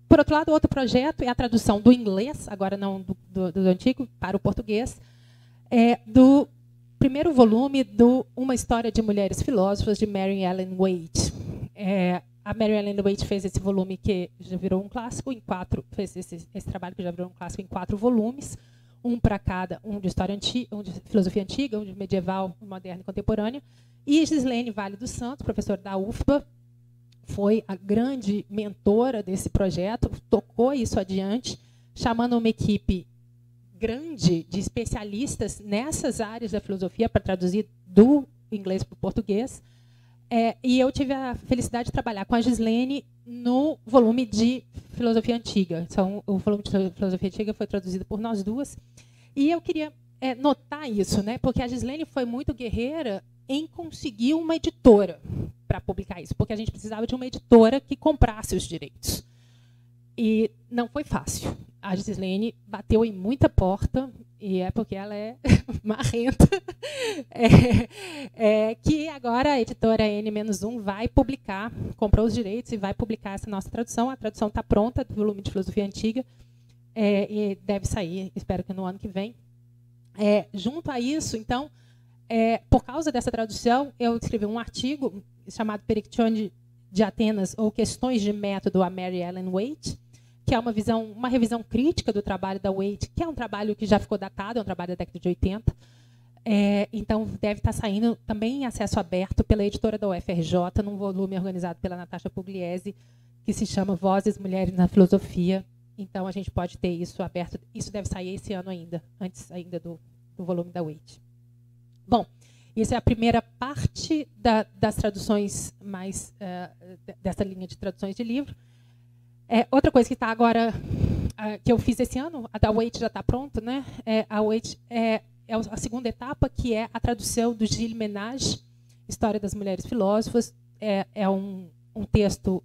Por outro lado, outro projeto é a tradução do inglês, agora não do antigo, para o português, do primeiro volume do Uma História de Mulheres Filósofas, de Mary Ellen Waite. A Mary Ellen Waite fez esse volume que já virou um clássico fez esse trabalho que já virou um clássico em 4 volumes, um para cada, um de história antiga, um de filosofia antiga, um de medieval, moderna e contemporânea. E Gislene Vale dos Santos, professora da UFBA, foi a grande mentora desse projeto, tocou isso adiante, chamando uma equipe grande de especialistas nessas áreas da filosofia para traduzir do inglês para o português. E eu tive a felicidade de trabalhar com a Gislene no volume de Filosofia Antiga. Então, o volume de Filosofia Antiga foi traduzido por nós duas. E eu queria notar isso, né? Porque a Gislene foi muito guerreira em conseguir uma editora para publicar isso, porque a gente precisava de uma editora que comprasse os direitos. E não foi fácil. A Gislene bateu em muita porta, e é porque ela é marrenta, que agora a editora N-1 vai publicar, comprou os direitos e vai publicar essa nossa tradução. A tradução está pronta, do volume de Filosofia Antiga, e deve sair, espero que no ano que vem. Junto a isso, então, por causa dessa tradução, eu escrevi um artigo chamado Perictione de Atenas, ou Questões de Método, a Mary Ellen Waite, que é uma revisão crítica do trabalho da Waite, que é um trabalho que já ficou datado, é um trabalho da década de 80. Então, deve estar saindo também em acesso aberto pela editora da UFRJ, num volume organizado pela Natasha Pugliese, que se chama Vozes, Mulheres na Filosofia. Então, a gente pode ter isso aberto. Isso deve sair esse ano ainda, antes ainda do volume da Waite. Bom, essa é a primeira parte das traduções, mais dessa linha de traduções de livro. Outra coisa que está agora, que eu fiz esse ano, a da Waite já está pronto, né? A Waite é a segunda etapa, que é a tradução do Gilles Ménage, História das Mulheres Filósofas. É um texto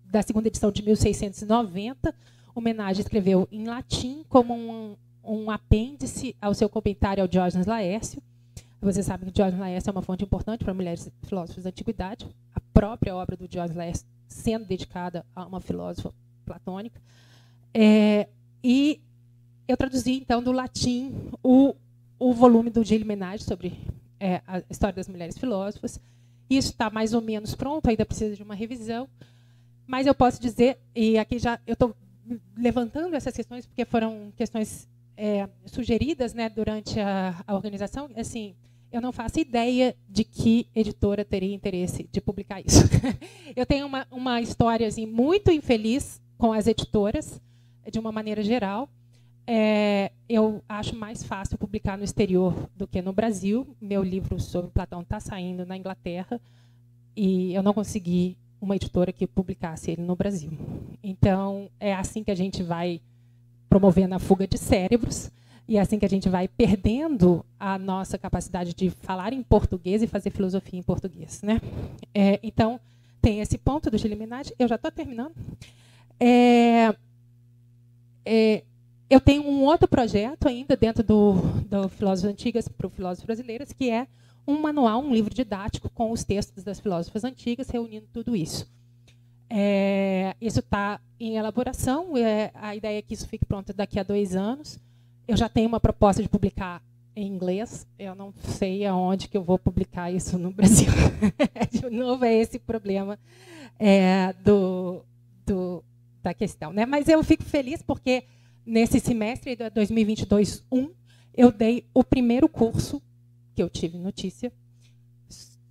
da segunda edição de 1690. O Ménage escreveu em latim como um apêndice ao seu comentário ao Diógenes Laércio. Vocês sabem que Diógenes Laércio é uma fonte importante para mulheres filósofas da antiguidade. A própria obra do Diógenes Laércio sendo dedicada a uma filósofa platônica. E eu traduzi, então, do latim o volume do Gilles Ménage sobre a história das mulheres filósofas. Isso está mais ou menos pronto, ainda precisa de uma revisão. Mas eu posso dizer, e aqui já eu estou levantando essas questões, porque foram questões sugeridas, né, durante a organização. Assim, eu não faço ideia de que editora teria interesse de publicar isso. Eu tenho uma história assim, muito infeliz com as editoras, de uma maneira geral. Eu acho mais fácil publicar no exterior do que no Brasil. Meu livro sobre Platão está saindo na Inglaterra e eu não consegui uma editora que publicasse ele no Brasil. Então, é assim que a gente vai promovendo a fuga de cérebros. E é assim que a gente vai perdendo a nossa capacidade de falar em português e fazer filosofia em português, né? Então, tem esse ponto do Gilles Ménage. Eu já estou terminando. Eu tenho um outro projeto ainda dentro do Filósofas Antigas para os Filósofos Brasileiros, que é um manual, um livro didático com os textos das filósofas antigas, reunindo tudo isso. Isso está em elaboração. A ideia é que isso fique pronto daqui a 2 anos. Eu já tenho uma proposta de publicar em inglês. Eu não sei aonde que eu vou publicar isso no Brasil. De novo, é esse problema da questão, né? Mas eu fico feliz porque, nesse semestre de 2022-1, eu dei o primeiro curso que eu tive notícia,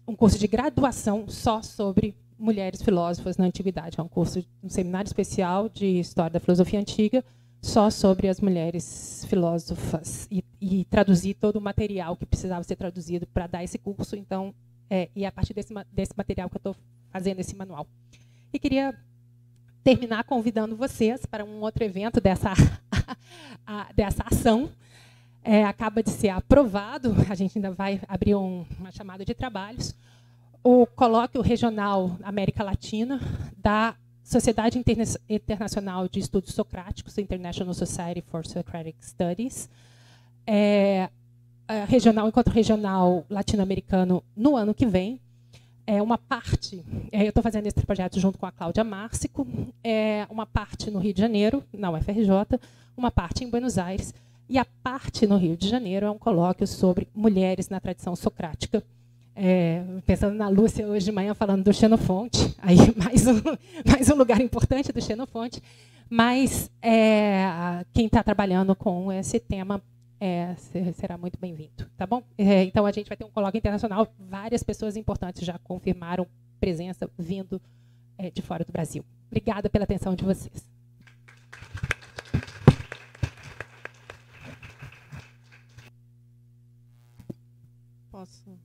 um curso de graduação só sobre mulheres filósofas na antiguidade. É um seminário especial de História da Filosofia Antiga, só sobre as mulheres filósofas, e traduzir todo o material que precisava ser traduzido para dar esse curso. Então, e é a partir desse material que eu estou fazendo esse manual. E queria terminar convidando vocês para um outro evento dessa ação. Acaba de ser aprovado, a gente ainda vai abrir uma chamada de trabalhos, o colóquio regional América Latina da Sociedade Internacional de Estudos Socráticos, International Society for Socratic Studies, encontro regional latino-americano no ano que vem. Uma parte, eu estou fazendo esse projeto junto com a Cláudia Márcico, uma parte no Rio de Janeiro, na UFRJ, uma parte em Buenos Aires, e a parte no Rio de Janeiro é um colóquio sobre mulheres na tradição socrática. Pensando na Lúcia hoje de manhã falando do Xenofonte, aí mais um lugar importante do Xenofonte, mas quem está trabalhando com esse tema será muito bem-vindo, tá bom? Então a gente vai ter um colóquio internacional, várias pessoas importantes já confirmaram presença vindo de fora do Brasil. Obrigada pela atenção de vocês. Posso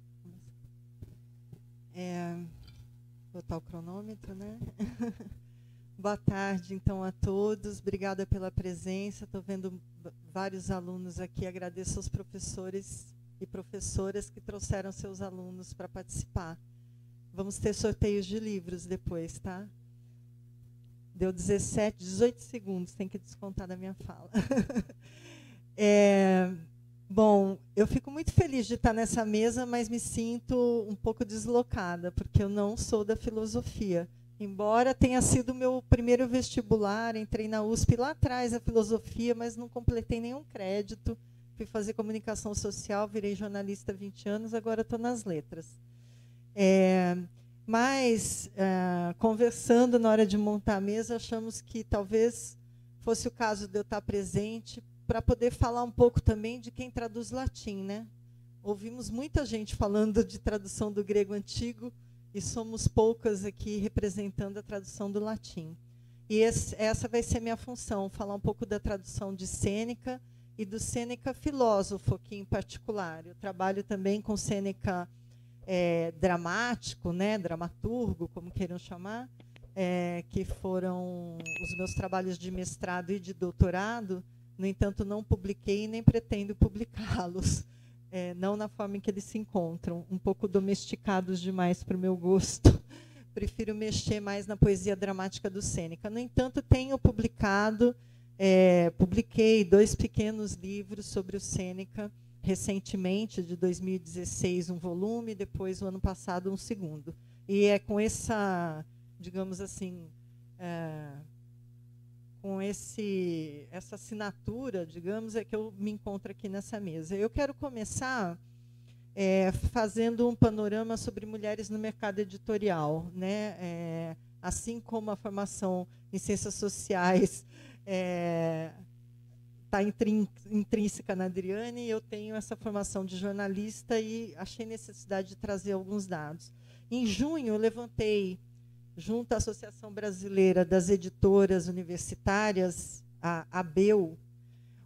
botar o cronômetro, né? Boa tarde, então, a todos. Obrigada pela presença. Estou vendo vários alunos aqui. Agradeço aos professores e professoras que trouxeram seus alunos para participar. Vamos ter sorteios de livros depois, tá? Deu 18 segundos, tem que descontar da minha fala. Bom, eu fico muito feliz de estar nessa mesa, mas me sinto um pouco deslocada, porque eu não sou da filosofia. Embora tenha sido o meu primeiro vestibular, entrei na USP lá atrás, a filosofia, mas não completei nenhum crédito. Fui fazer comunicação social, virei jornalista há 20 anos, agora estou nas letras. Mas, conversando na hora de montar a mesa, achamos que talvez fosse o caso de eu estar presente para poder falar um pouco também de quem traduz latim, né? Ouvimos muita gente falando de tradução do grego antigo e somos poucas aqui representando a tradução do latim. E essa vai ser minha função, falar um pouco da tradução de Sêneca e do Sêneca filósofo aqui em particular. Eu trabalho também com Sêneca dramático, né? Dramaturgo, como queiram chamar, que foram os meus trabalhos de mestrado e de doutorado. No entanto, não publiquei e nem pretendo publicá-los, não na forma em que eles se encontram, um pouco domesticados demais para o meu gosto. Prefiro mexer mais na poesia dramática do Sêneca. No entanto, tenho publiquei 2 pequenos livros sobre o Sêneca, recentemente, de 2016, um volume, depois, o ano passado, um segundo. E é com essa, digamos assim, com essa assinatura, digamos, é que eu me encontro aqui nessa mesa. Eu quero começar fazendo um panorama sobre mulheres no mercado editorial, né? Assim como a formação em ciências sociais está intrínseca na Adriane, eu tenho essa formação de jornalista e achei necessidade de trazer alguns dados. Em junho, eu levantei, junto à Associação Brasileira das Editoras Universitárias, a ABEU,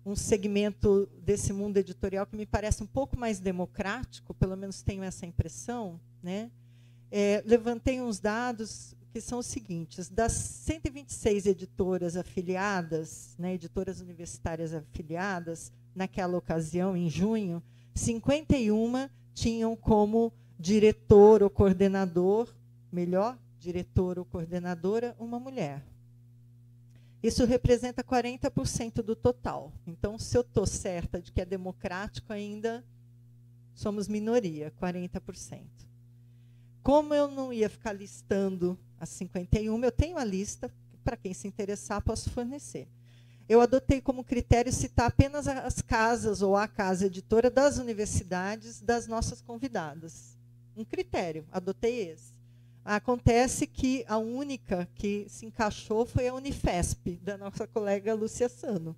um segmento desse mundo editorial que me parece um pouco mais democrático, pelo menos tenho essa impressão, né? Levantei uns dados que são os seguintes: das 126 editoras afiliadas, né, editoras universitárias afiliadas, naquela ocasião, em junho, 51 tinham como diretor ou coordenador, diretor ou coordenadora, uma mulher. Isso representa 40% do total. Então, se eu estou certa de que é democrático, ainda somos minoria, 40%. Como eu não ia ficar listando as 51, eu tenho a lista, para quem se interessar, posso fornecer. Eu adotei como critério citar apenas as casas ou a casa editora das universidades das nossas convidadas. Um critério, adotei esse. Acontece que a única que se encaixou foi a Unifesp, da nossa colega Lúcia Sano,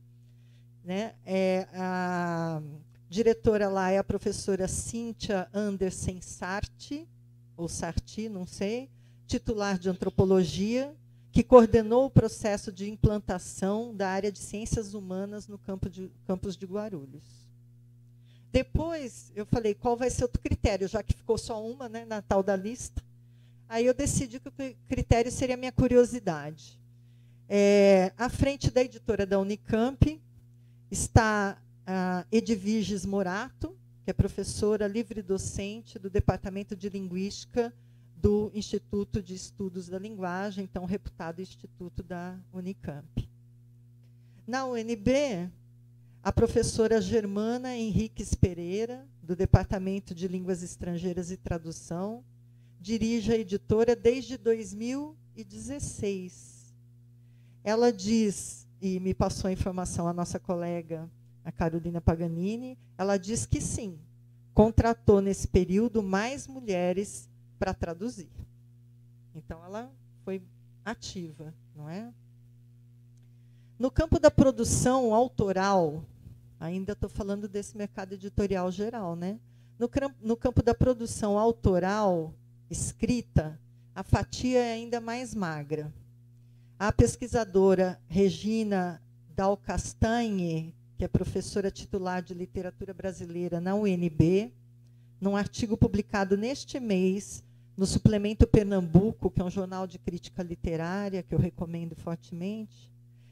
né? A diretora lá é a professora Cíntia Andersen Sarti, ou Sarti, não sei, titular de antropologia, que coordenou o processo de implantação da área de ciências humanas no campus de Guarulhos. Depois, eu falei, qual vai ser outro critério, já que ficou só uma, né, na tal da lista. Aí eu decidi que o critério seria a minha curiosidade. À frente da editora da Unicamp está a Edviges Morato, que é professora livre-docente do Departamento de Linguística do Instituto de Estudos da Linguagem, então reputado Instituto da Unicamp. Na UNB, a professora Germana Henriques Pereira, do Departamento de Línguas Estrangeiras e Tradução, dirige a editora desde 2016. Ela diz, e me passou a informação a nossa colega, a Carolina Paganini, ela diz que sim, contratou nesse período mais mulheres para traduzir. Então, ela foi ativa, não é? No campo da produção autoral, ainda estou falando desse mercado editorial geral, né? No campo da produção autoral, escrita, a fatia é ainda mais magra. A pesquisadora Regina Dalcastanhe, que é professora titular de literatura brasileira na UNB, num artigo publicado neste mês, no Suplemento Pernambuco, que é um jornal de crítica literária, que eu recomendo fortemente,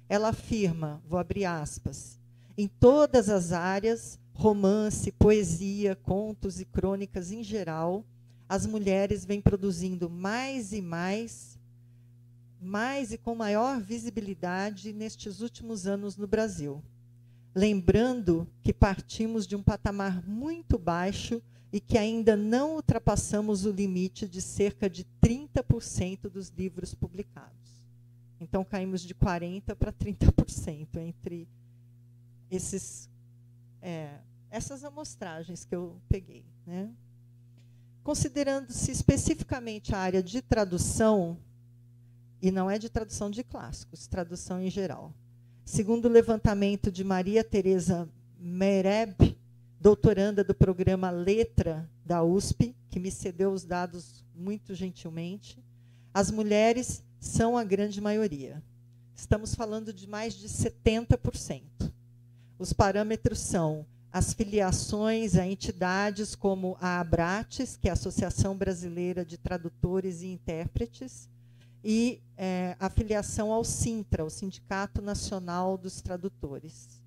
ela afirma, vou abrir aspas, em todas as áreas, romance, poesia, contos e crônicas em geral, as mulheres vêm produzindo mais e com maior visibilidade nestes últimos anos no Brasil. Lembrando que partimos de um patamar muito baixo e que ainda não ultrapassamos o limite de cerca de 30% dos livros publicados. Então, caímos de 40% para 30% entre essas amostragens que eu peguei, né? Considerando-se especificamente a área de tradução, e não é de tradução de clássicos, tradução em geral. Segundo o levantamento de Maria Tereza Mereb, doutoranda do programa Letra da USP, que me cedeu os dados muito gentilmente, as mulheres são a grande maioria. Estamos falando de mais de 70%. Os parâmetros são as filiações a entidades como a ABRATES, que é a Associação Brasileira de Tradutores e Intérpretes, e a filiação ao SINTRA, o Sindicato Nacional dos Tradutores.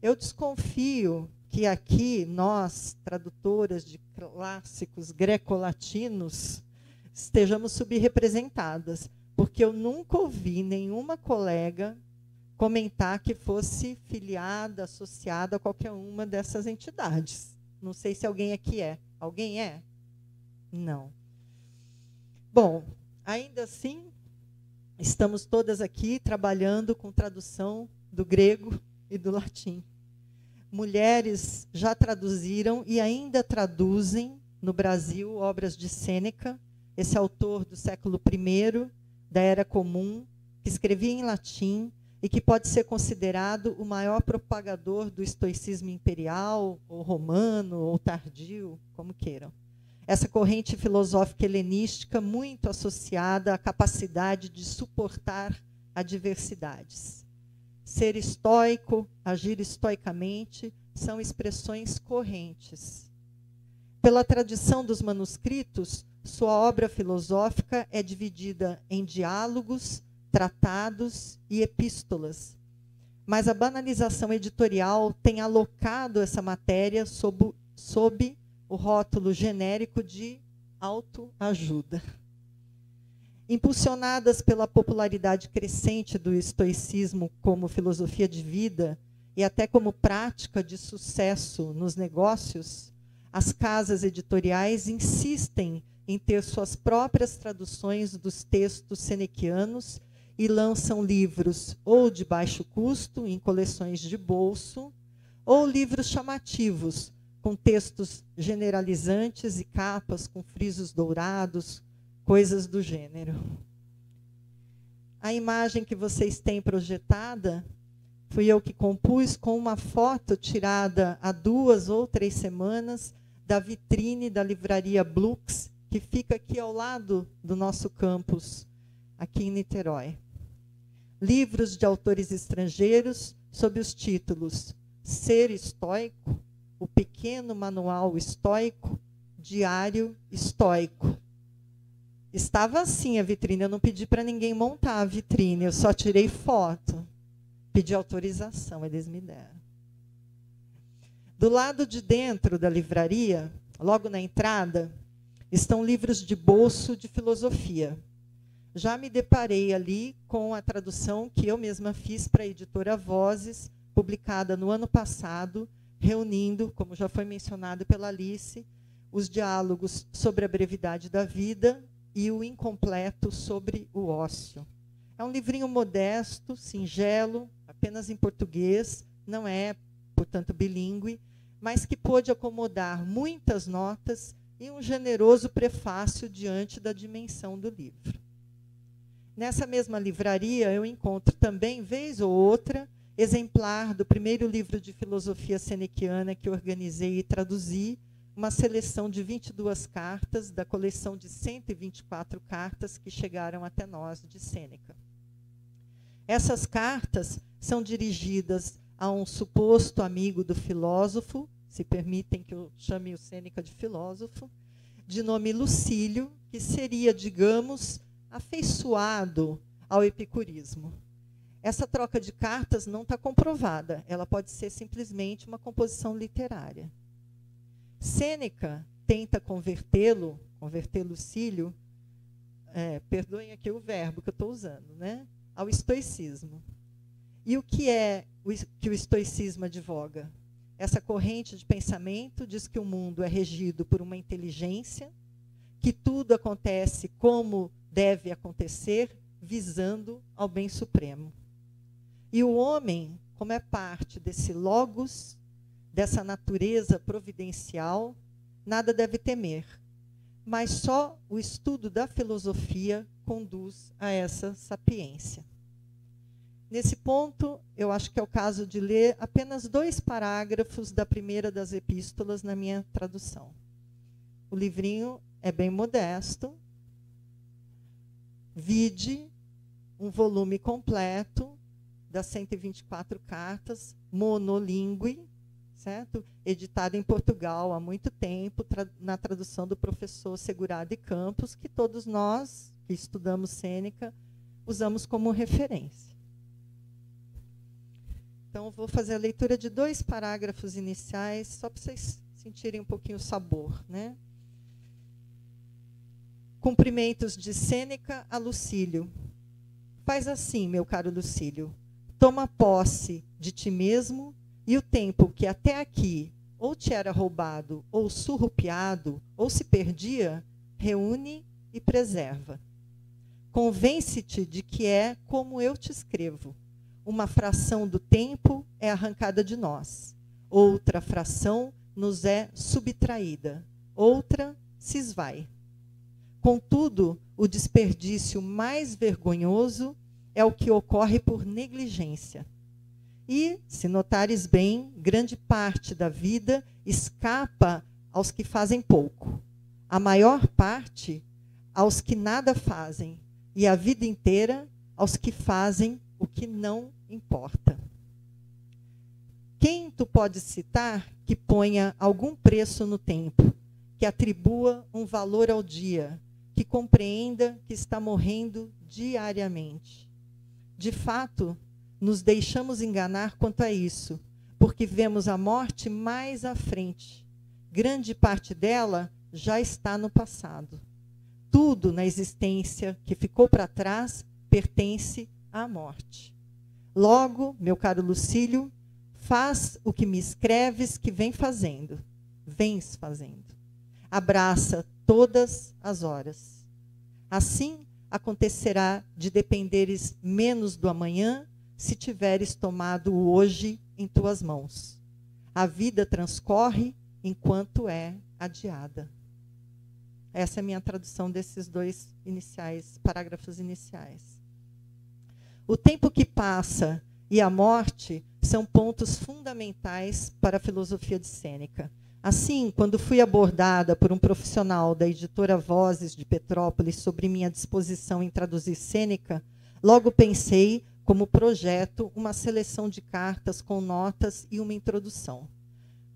Eu desconfio que aqui nós, tradutoras de clássicos greco-latinos, estejamos subrepresentadas, porque eu nunca ouvi nenhuma colega comentar que fosse filiada, associada a qualquer uma dessas entidades. Não sei se alguém aqui é. Alguém é? Não. Bom, ainda assim, estamos todas aqui trabalhando com tradução do grego e do latim. Mulheres já traduziram e ainda traduzem no Brasil obras de Sêneca, esse autor do século I, da Era Comum, que escrevia em latim e que pode ser considerado o maior propagador do estoicismo imperial, ou romano, ou tardio, como queiram. Essa corrente filosófica helenística muito associada à capacidade de suportar adversidades. Ser estoico, agir estoicamente, são expressões correntes. Pela tradição dos manuscritos, sua obra filosófica é dividida em diálogos, tratados e epístolas. Mas a banalização editorial tem alocado essa matéria sob o rótulo genérico de autoajuda. Impulsionadas pela popularidade crescente do estoicismo como filosofia de vida e até como prática de sucesso nos negócios, as casas editoriais insistem em ter suas próprias traduções dos textos senequianos e lançam livros ou de baixo custo, em coleções de bolso, ou livros chamativos, com textos generalizantes e capas com frisos dourados, coisas do gênero. A imagem que vocês têm projetada fui eu que compus com uma foto tirada há 2 ou 3 semanas da vitrine da livraria Blux, que fica aqui ao lado do nosso campus, aqui em Niterói. Livros de autores estrangeiros sob os títulos Ser Estoico, O Pequeno Manual Estoico, Diário Estoico. Estava assim a vitrine, eu não pedi para ninguém montar a vitrine, eu só tirei foto. Pedi autorização, eles me deram. Do lado de dentro da livraria, logo na entrada, estão livros de bolso de filosofia. Já me deparei ali com a tradução que eu mesma fiz para a editora Vozes, publicada no ano passado, reunindo, como já foi mencionado pela Alice, os diálogos sobre a brevidade da vida e o incompleto sobre o ócio. É um livrinho modesto, singelo, apenas em português, não é, portanto, bilíngue, mas que pôde acomodar muitas notas e um generoso prefácio diante da dimensão do livro. Nessa mesma livraria, eu encontro também, vez ou outra, exemplar do primeiro livro de filosofia senequiana que organizei e traduzi, uma seleção de 22 cartas da coleção de 124 cartas que chegaram até nós de Sêneca. Essas cartas são dirigidas a um suposto amigo do filósofo, se permitem que eu chame o Sêneca de filósofo, de nome Lucílio, que seria, digamos, afeiçoado ao epicurismo. Essa troca de cartas não está comprovada, ela pode ser simplesmente uma composição literária. Sêneca tenta converter Lucílio, perdoem aqui o verbo que eu estou usando, né, ao estoicismo. E o que é que o estoicismo advoga? Essa corrente de pensamento diz que o mundo é regido por uma inteligência, que tudo acontece como deve acontecer, visando ao bem supremo. E o homem, como é parte desse logos, dessa natureza providencial, nada deve temer. Mas só o estudo da filosofia conduz a essa sapiência. Nesse ponto, eu acho que é o caso de ler apenas 2 parágrafos da primeira das epístolas na minha tradução. O livrinho é bem modesto. Vide um volume completo das 124 cartas, monolíngue, certo? Editado em Portugal há muito tempo, na tradução do professor Segurado e Campos, que todos nós, que estudamos Sêneca, usamos como referência. Então, vou fazer a leitura de 2 parágrafos iniciais, só para vocês sentirem um pouquinho o sabor, né? Cumprimentos de Sêneca a Lucílio. Faz assim, meu caro Lucílio, toma posse de ti mesmo, e o tempo que até aqui ou te era roubado, ou surrupiado, ou se perdia, reúne e preserva. Convence-te de que é como eu te escrevo. Uma fração do tempo é arrancada de nós, outra fração nos é subtraída, outra se esvai. Contudo, o desperdício mais vergonhoso é o que ocorre por negligência. E, se notares bem, grande parte da vida escapa aos que fazem pouco, a maior parte aos que nada fazem, e a vida inteira aos que fazem o que não importa. Quem tu pode citar que ponha algum preço no tempo, que atribua um valor ao dia, que compreenda que está morrendo diariamente? De fato, nos deixamos enganar quanto a isso, porque vemos a morte mais à frente. Grande parte dela já está no passado. Tudo na existência que ficou para trás pertence à morte. Logo, meu caro Lucílio, faz o que me escreves que vens fazendo. Abraça todas as horas. Assim, acontecerá de dependeres menos do amanhã, se tiveres tomado o hoje em tuas mãos. A vida transcorre enquanto é adiada. Essa é a minha tradução desses 2 parágrafos iniciais. O tempo que passa e a morte são pontos fundamentais para a filosofia de Sêneca. Assim, quando fui abordada por um profissional da editora Vozes de Petrópolis sobre minha disposição em traduzir Sêneca, logo pensei, como projeto, uma seleção de cartas com notas e uma introdução.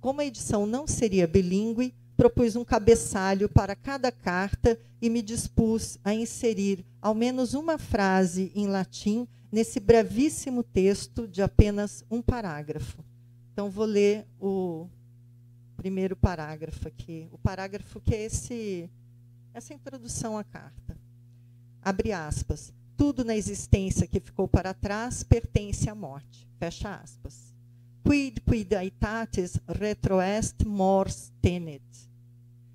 Como a edição não seria bilíngue, propus um cabeçalho para cada carta e me dispus a inserir ao menos uma frase em latim nesse brevíssimo texto de apenas um parágrafo. Então, vou ler o primeiro parágrafo aqui. O parágrafo que é essa introdução à carta. Abre aspas. Tudo na existência que ficou para trás pertence à morte. Fecha aspas. Quid aetatis retroest mors tenet.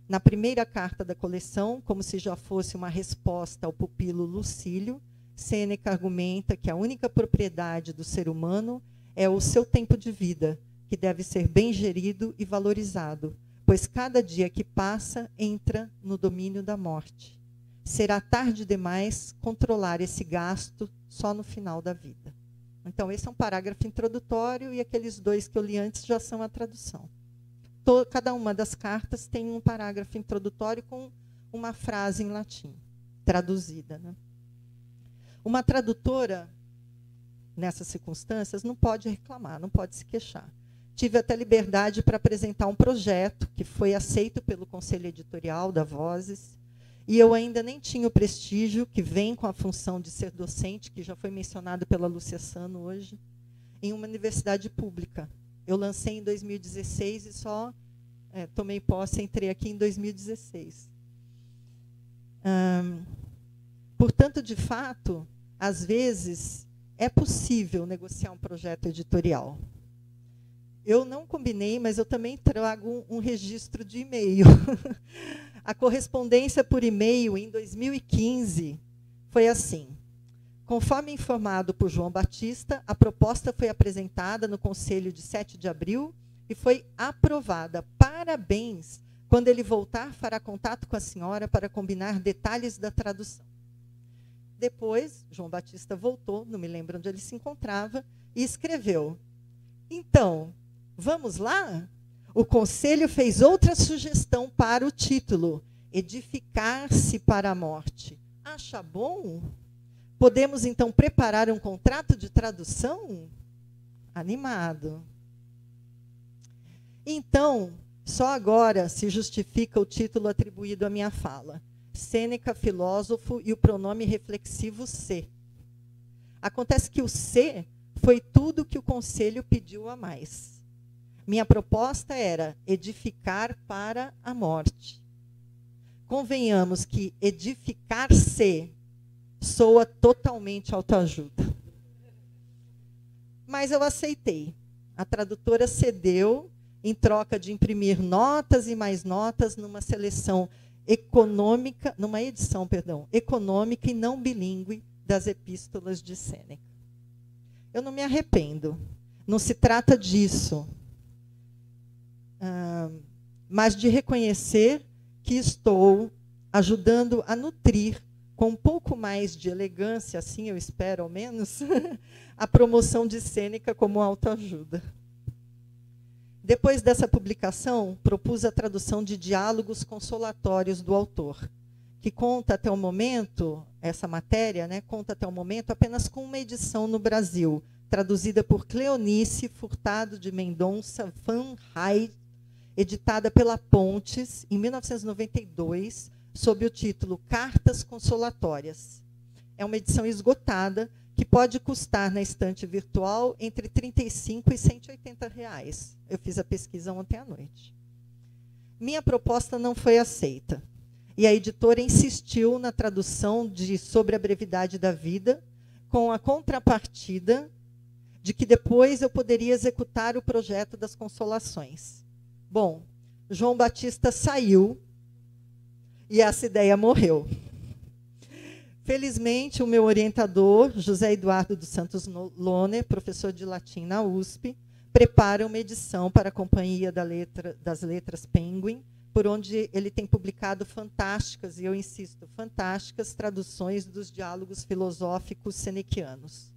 Na primeira carta da coleção, como se já fosse uma resposta ao pupilo Lucílio, Sêneca argumenta que a única propriedade do ser humano é o seu tempo de vida, que deve ser bem gerido e valorizado, pois cada dia que passa entra no domínio da morte. Será tarde demais controlar esse gasto só no final da vida. Então, esse é um parágrafo introdutório e aqueles 2 que eu li antes já são a tradução. cada uma das cartas tem um parágrafo introdutório com uma frase em latim, traduzida, né? Uma tradutora, nessas circunstâncias, não pode reclamar, não pode se queixar. Tive até liberdade para apresentar um projeto que foi aceito pelo Conselho Editorial da Vozes, e eu ainda nem tinha o prestígio que vem com a função de ser docente, que já foi mencionado pela Lúcia Sano hoje, em uma universidade pública. Eu lancei em 2016 e só tomei posse, entrei aqui em 2016. Portanto, de fato, às vezes, é possível negociar um projeto editorial. Eu não combinei, mas eu também trago um registro de e-mail. A correspondência por e-mail em 2015 foi assim. Conforme informado por João Batista, a proposta foi apresentada no Conselho de 7 de abril e foi aprovada. Parabéns! Quando ele voltar, fará contato com a senhora para combinar detalhes da tradução. Depois, João Batista voltou, não me lembro onde ele se encontrava, e escreveu: então, vamos lá? O Conselho fez outra sugestão para o título, Edificar-se para a Morte. Acha bom? Podemos, então, preparar um contrato de tradução? Animado. Então, só agora se justifica o título atribuído à minha fala. Sêneca, filósofo, e o pronome reflexivo se. Acontece que o se foi tudo que o Conselho pediu a mais. Minha proposta era edificar para a morte. Convenhamos que edificar-se soa totalmente autoajuda. Mas eu aceitei. A tradutora cedeu em troca de imprimir notas e mais notas numa seleção econômica, numa edição, econômica e não bilíngue das epístolas de Sêneca. Eu não me arrependo. Não se trata disso. Mas de reconhecer que estou ajudando a nutrir, com um pouco mais de elegância, assim eu espero ao menos, a promoção de Sêneca como autoajuda. Depois dessa publicação, propus a tradução de Diálogos Consolatórios do autor, que conta até o momento, essa matéria, né, conta até o momento apenas com uma edição no Brasil, traduzida por Cleonice Furtado de Mendonça Van Hayt, editada pela Pontes, em 1992, sob o título Cartas Consolatórias. É uma edição esgotada, que pode custar na estante virtual entre R$ 35 e R$ 180. Eu fiz a pesquisa ontem à noite. Minha proposta não foi aceita. E a editora insistiu na tradução de Sobre a Brevidade da Vida, com a contrapartida de que depois eu poderia executar o projeto das Consolações. Bom, João Batista saiu e essa ideia morreu. Felizmente, o meu orientador, José Eduardo dos Santos Loner, professor de latim na USP, prepara uma edição para a Companhia das Letras Penguin, por onde ele tem publicado fantásticas, e eu insisto, fantásticas traduções dos diálogos filosóficos senequianos.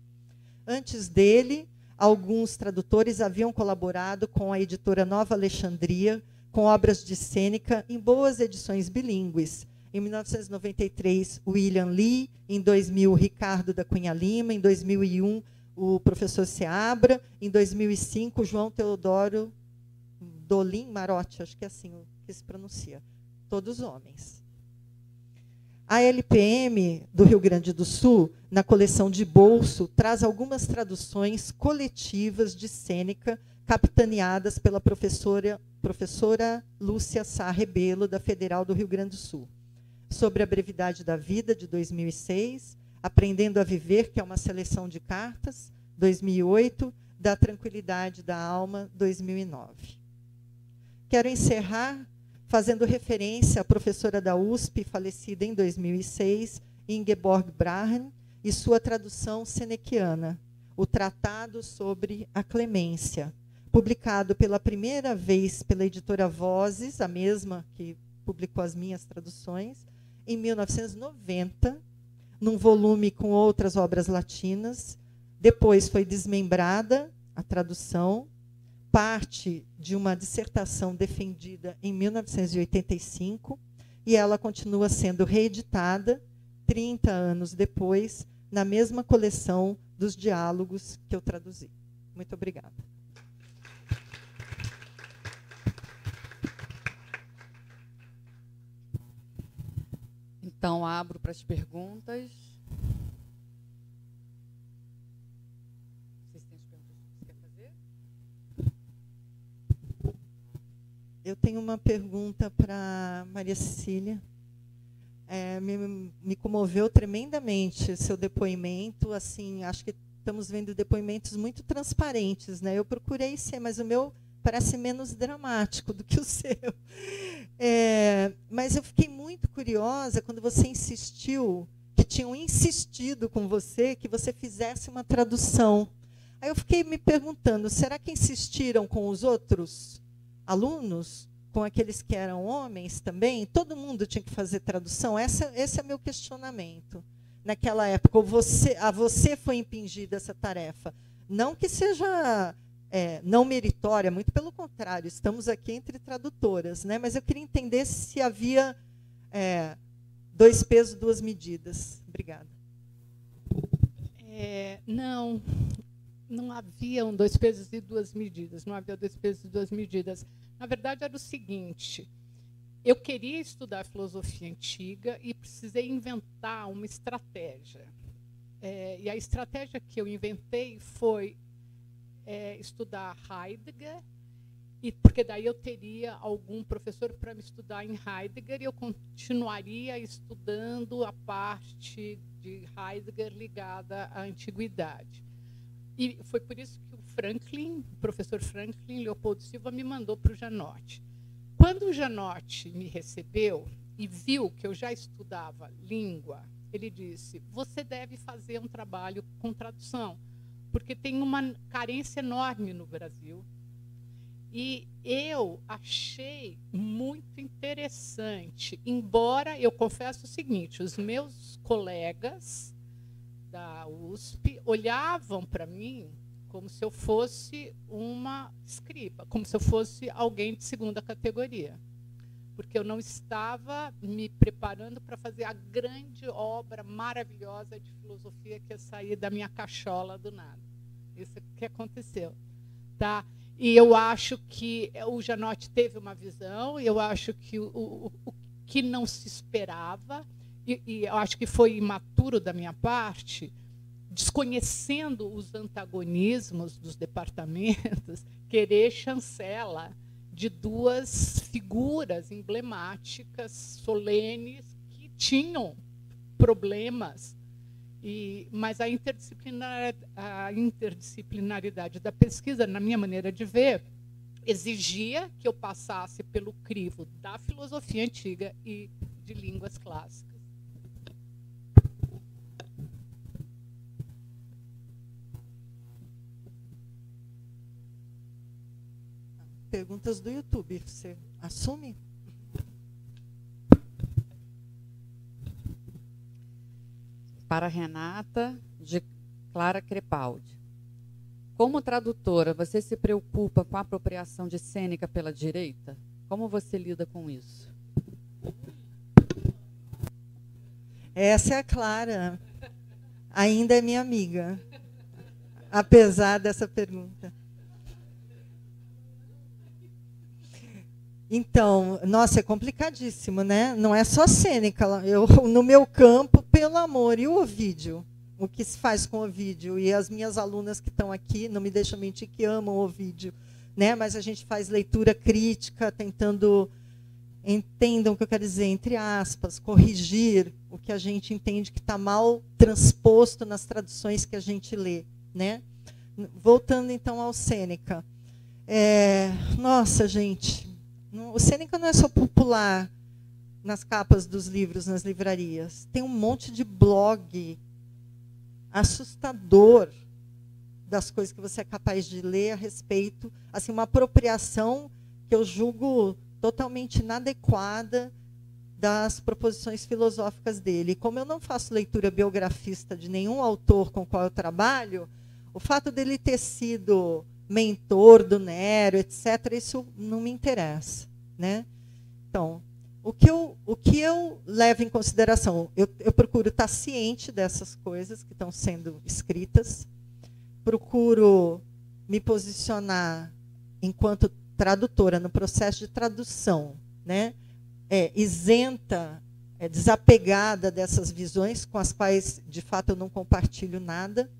Antes dele, alguns tradutores haviam colaborado com a editora Nova Alexandria, com obras de Sêneca em boas edições bilíngues. Em 1993, William Lee, em 2000, Ricardo da Cunha Lima, em 2001, o professor Seabra, em 2005, João Teodoro Dolim Marotti, acho que é assim que se pronuncia, todos homens. A LPM do Rio Grande do Sul, na coleção de bolso, traz algumas traduções coletivas de Sêneca, capitaneadas pela professora Lúcia Sá Rebelo, da Federal do Rio Grande do Sul. Sobre a Brevidade da Vida, de 2006, Aprendendo a Viver, que é uma seleção de cartas, 2008, Da Tranquilidade da Alma, 2009. Quero encerrar fazendo referência à professora da USP, falecida em 2006, Ingeborg Brahen, e sua tradução senequiana, o Tratado sobre a Clemência, publicado pela primeira vez pela editora Vozes, a mesma que publicou as minhas traduções, em 1990, num volume com outras obras latinas. Depois foi desmembrada a tradução parte de uma dissertação defendida em 1985, e ela continua sendo reeditada 30 anos depois, na mesma coleção dos diálogos que eu traduzi. Muito obrigada. Então, abro para as perguntas. Vocês têm as perguntas que você quer fazer? Eu tenho uma pergunta para Maria Cecília. Me comoveu tremendamente seu depoimento. Assim, acho que estamos vendo depoimentos muito transparentes, né? Eu procurei ser, mas o meu parece menos dramático do que o seu. Mas eu fiquei muito curiosa quando você insistiu, que tinham insistido com você, que você fizesse uma tradução. Aí eu fiquei me perguntando, será que insistiram com os outros alunos? Com aqueles que eram homens também? Todo mundo tinha que fazer tradução? Esse é meu questionamento. Naquela época, a você foi impingida essa tarefa. Não que seja não meritória, muito pelo contrário, estamos aqui entre tradutoras, né? Mas eu queria entender se havia 2 pesos, 2 medidas. Obrigada. Não haviam 2 pesos e 2 medidas. Não havia 2 pesos e 2 medidas. Na verdade, era o seguinte: eu queria estudar filosofia antiga e precisei inventar uma estratégia. E a estratégia que eu inventei foi estudar Heidegger, porque daí eu teria algum professor para me estudar em Heidegger e eu continuaria estudando a parte de Heidegger ligada à antiguidade. E foi por isso que o professor Franklin Leopoldo Silva me mandou para o Janotti. Quando o Janotti me recebeu e viu que eu já estudava língua, ele disse: você deve fazer um trabalho com tradução, porque tem uma carência enorme no Brasil. E eu achei muito interessante, embora eu confesso o seguinte, os meus colegas da USP olhavam para mim como se eu fosse uma escriba, como se eu fosse alguém de segunda categoria, porque eu não estava me preparando para fazer a grande obra maravilhosa de filosofia que ia sair da minha cachola do nada. Isso que aconteceu, tá? E eu acho que o Janotti teve uma visão, eu acho que o que não se esperava, e eu acho que foi imaturo da minha parte, desconhecendo os antagonismos dos departamentos, querer chancela de 2 figuras emblemáticas, solenes, que tinham problemas. Mas a interdisciplinaridade da pesquisa, na minha maneira de ver, exigia que eu passasse pelo crivo da filosofia antiga e de línguas clássicas. Perguntas do YouTube. Você assume? Para Renata, de Clara Crepaldi. Como tradutora, você se preocupa com a apropriação de Sêneca pela direita? Como você lida com isso? Essa é a Clara. Ainda é minha amiga, apesar dessa pergunta. Então, nossa, é complicadíssimo, né? Não é só Sêneca. No meu campo, pelo amor, e o Ovídio? O que se faz com o Ovídio? E as minhas alunas que estão aqui, não me deixam mentir, que amam o Ovídio, né? Mas a gente faz leitura crítica, tentando, entendam o que eu quero dizer, entre aspas, corrigir o que a gente entende que está mal transposto nas traduções que a gente lê, né? Voltando, então, ao Sêneca. Nossa, gente... O Sêneca não é só popular nas capas dos livros, nas livrarias. Tem um monte de blog assustador das coisas que você é capaz de ler a respeito. Assim, uma apropriação que eu julgo totalmente inadequada das proposições filosóficas dele. E como eu não faço leitura biografista de nenhum autor com o qual eu trabalho, o fato dele ter sido mentor do Nero, etc., isso não me interessa, né? Então, o que eu levo em consideração? Eu procuro estar ciente dessas coisas que estão sendo escritas, procuro me posicionar enquanto tradutora no processo de tradução, né? Isenta, desapegada dessas visões com as quais, de fato, eu não compartilho nada.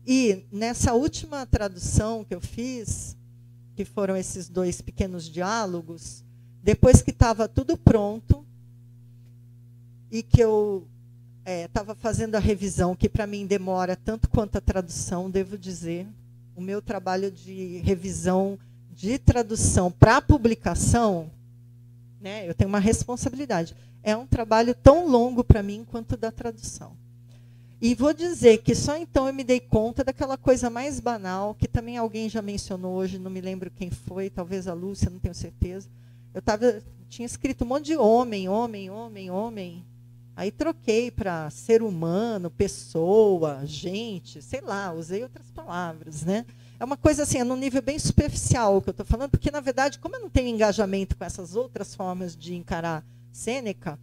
E nessa última tradução que eu fiz, que foram esses 2 pequenos diálogos, depois que estava tudo pronto e que eu estava fazendo a revisão, que para mim demora tanto quanto a tradução, devo dizer, o meu trabalho de revisão de tradução para publicação, né, eu tenho uma responsabilidade. É um trabalho tão longo para mim quanto da tradução. E vou dizer que só então eu me dei conta daquela coisa mais banal, que também alguém já mencionou hoje, não me lembro quem foi, talvez a Lúcia, não tenho certeza. Tinha escrito um monte de homem, homem, homem, homem. Aí troquei para ser humano, pessoa, gente, sei lá, usei outras palavras, né? É uma coisa assim, é num nível bem superficial que eu estou falando, porque, na verdade, como eu não tenho engajamento com essas outras formas de encarar Sêneca,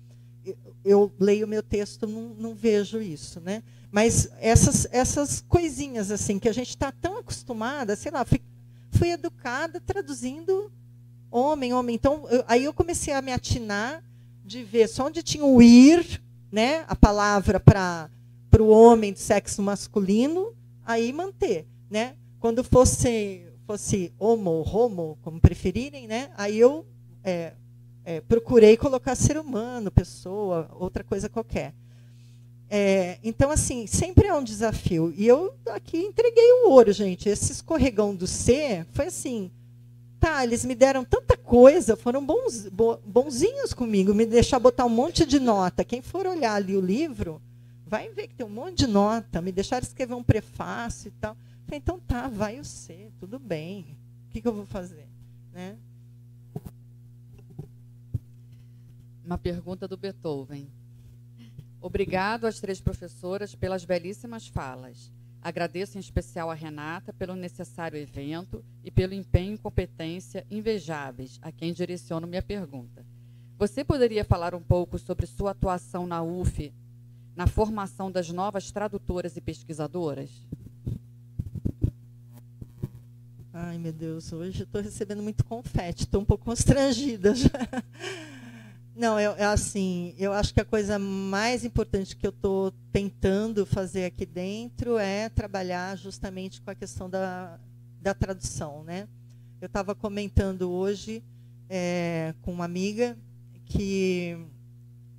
eu leio o meu texto, não vejo isso, né? Mas essas coisinhas assim que a gente está tão acostumada, sei lá, fui educada traduzindo homem, homem. Então, aí eu comecei a me atinar de ver só onde tinha o ir, né? A palavra para o homem do sexo masculino, aí manter, né? Quando fosse homo, como preferirem, né? Aí eu procurei colocar ser humano, pessoa, outra coisa qualquer. Então, assim, sempre é um desafio. E eu aqui entreguei o ouro, gente. Esse escorregão do C foi assim, tá, eles me deram tanta coisa, foram bonzinhos comigo, me deixar botar um monte de nota. Quem for olhar ali o livro, vai ver que tem um monte de nota, me deixaram escrever um prefácio e tal. Falei, então tá, vai o C, tudo bem. O que eu vou fazer? Né? Uma pergunta do Beethoven. Obrigado às 3 professoras pelas belíssimas falas. Agradeço em especial a Renata pelo necessário evento e pelo empenho e competência invejáveis, a quem direciono minha pergunta. Você poderia falar um pouco sobre sua atuação na UF, na formação das novas tradutoras e pesquisadoras? Ai, meu Deus, hoje eu estou recebendo muito confete, estou um pouco constrangida já. Não, assim, eu acho que a coisa mais importante que eu estou tentando fazer aqui dentro é trabalhar justamente com a questão da tradução, né? Eu estava comentando hoje com uma amiga que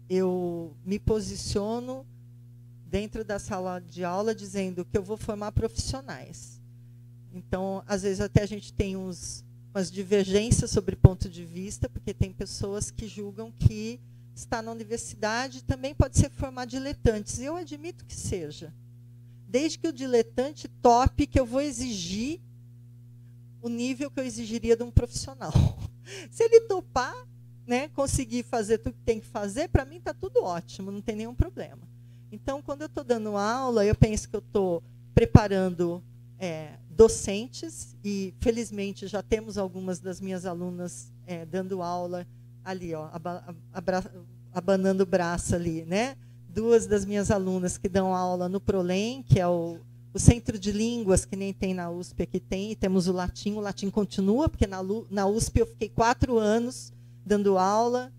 eu me posiciono dentro da sala de aula dizendo que eu vou formar profissionais. Então, às vezes, até a gente tem umas divergências sobre ponto de vista, porque tem pessoas que julgam que estar na universidade também pode ser formar diletantes. E eu admito que seja. Desde que o diletante tope que eu vou exigir o nível que eu exigiria de um profissional. Se ele topar, né, conseguir fazer tudo que tem que fazer, para mim está tudo ótimo, não tem nenhum problema. Então, quando eu estou dando aula, eu penso que eu estou preparando docentes, e felizmente já temos algumas das minhas alunas dando aula ali, ó, abanando o braço ali, né? 2 das minhas alunas que dão aula no Prolem, que é o centro de línguas, que nem tem na USP, aqui tem, e temos o latim continua, porque na USP eu fiquei 4 anos dando aula.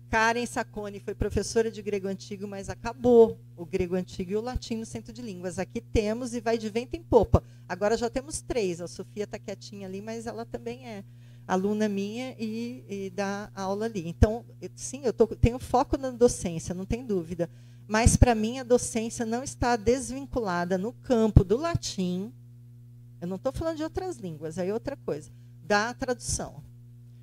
Karen Sacconi foi professora de grego antigo, mas acabou o grego antigo e o latim no centro de línguas. Aqui temos e vai de vento em popa. Agora já temos 3. A Sofia está quietinha ali, mas ela também é aluna minha e dá aula ali. Então, sim, eu tenho foco na docência, não tem dúvida. Mas, para mim, a docência não está desvinculada no campo do latim. Eu não estou falando de outras línguas, aí é outra coisa. Da tradução.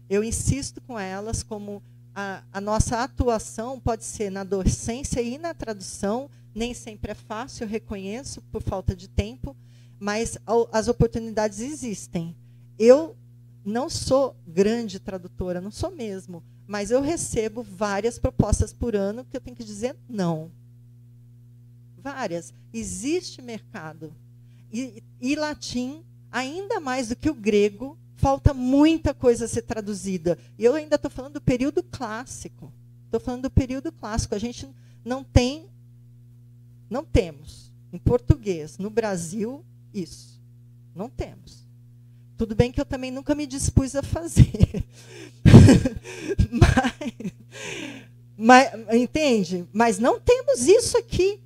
Eu insisto com elas como a nossa atuação pode ser na docência e na tradução. Nem sempre é fácil, eu reconheço, por falta de tempo, mas as oportunidades existem. Eu não sou grande tradutora, não sou mesmo, mas eu recebo várias propostas por ano que eu tenho que dizer não. Várias. Existe mercado. E latim, ainda mais do que o grego, falta muita coisa a ser traduzida. E eu ainda estou falando do período clássico. Estou falando do período clássico. A gente não temos, em português, no Brasil, isso. Não temos. Tudo bem que eu também nunca me dispus a fazer. Entende? Mas não temos isso aqui.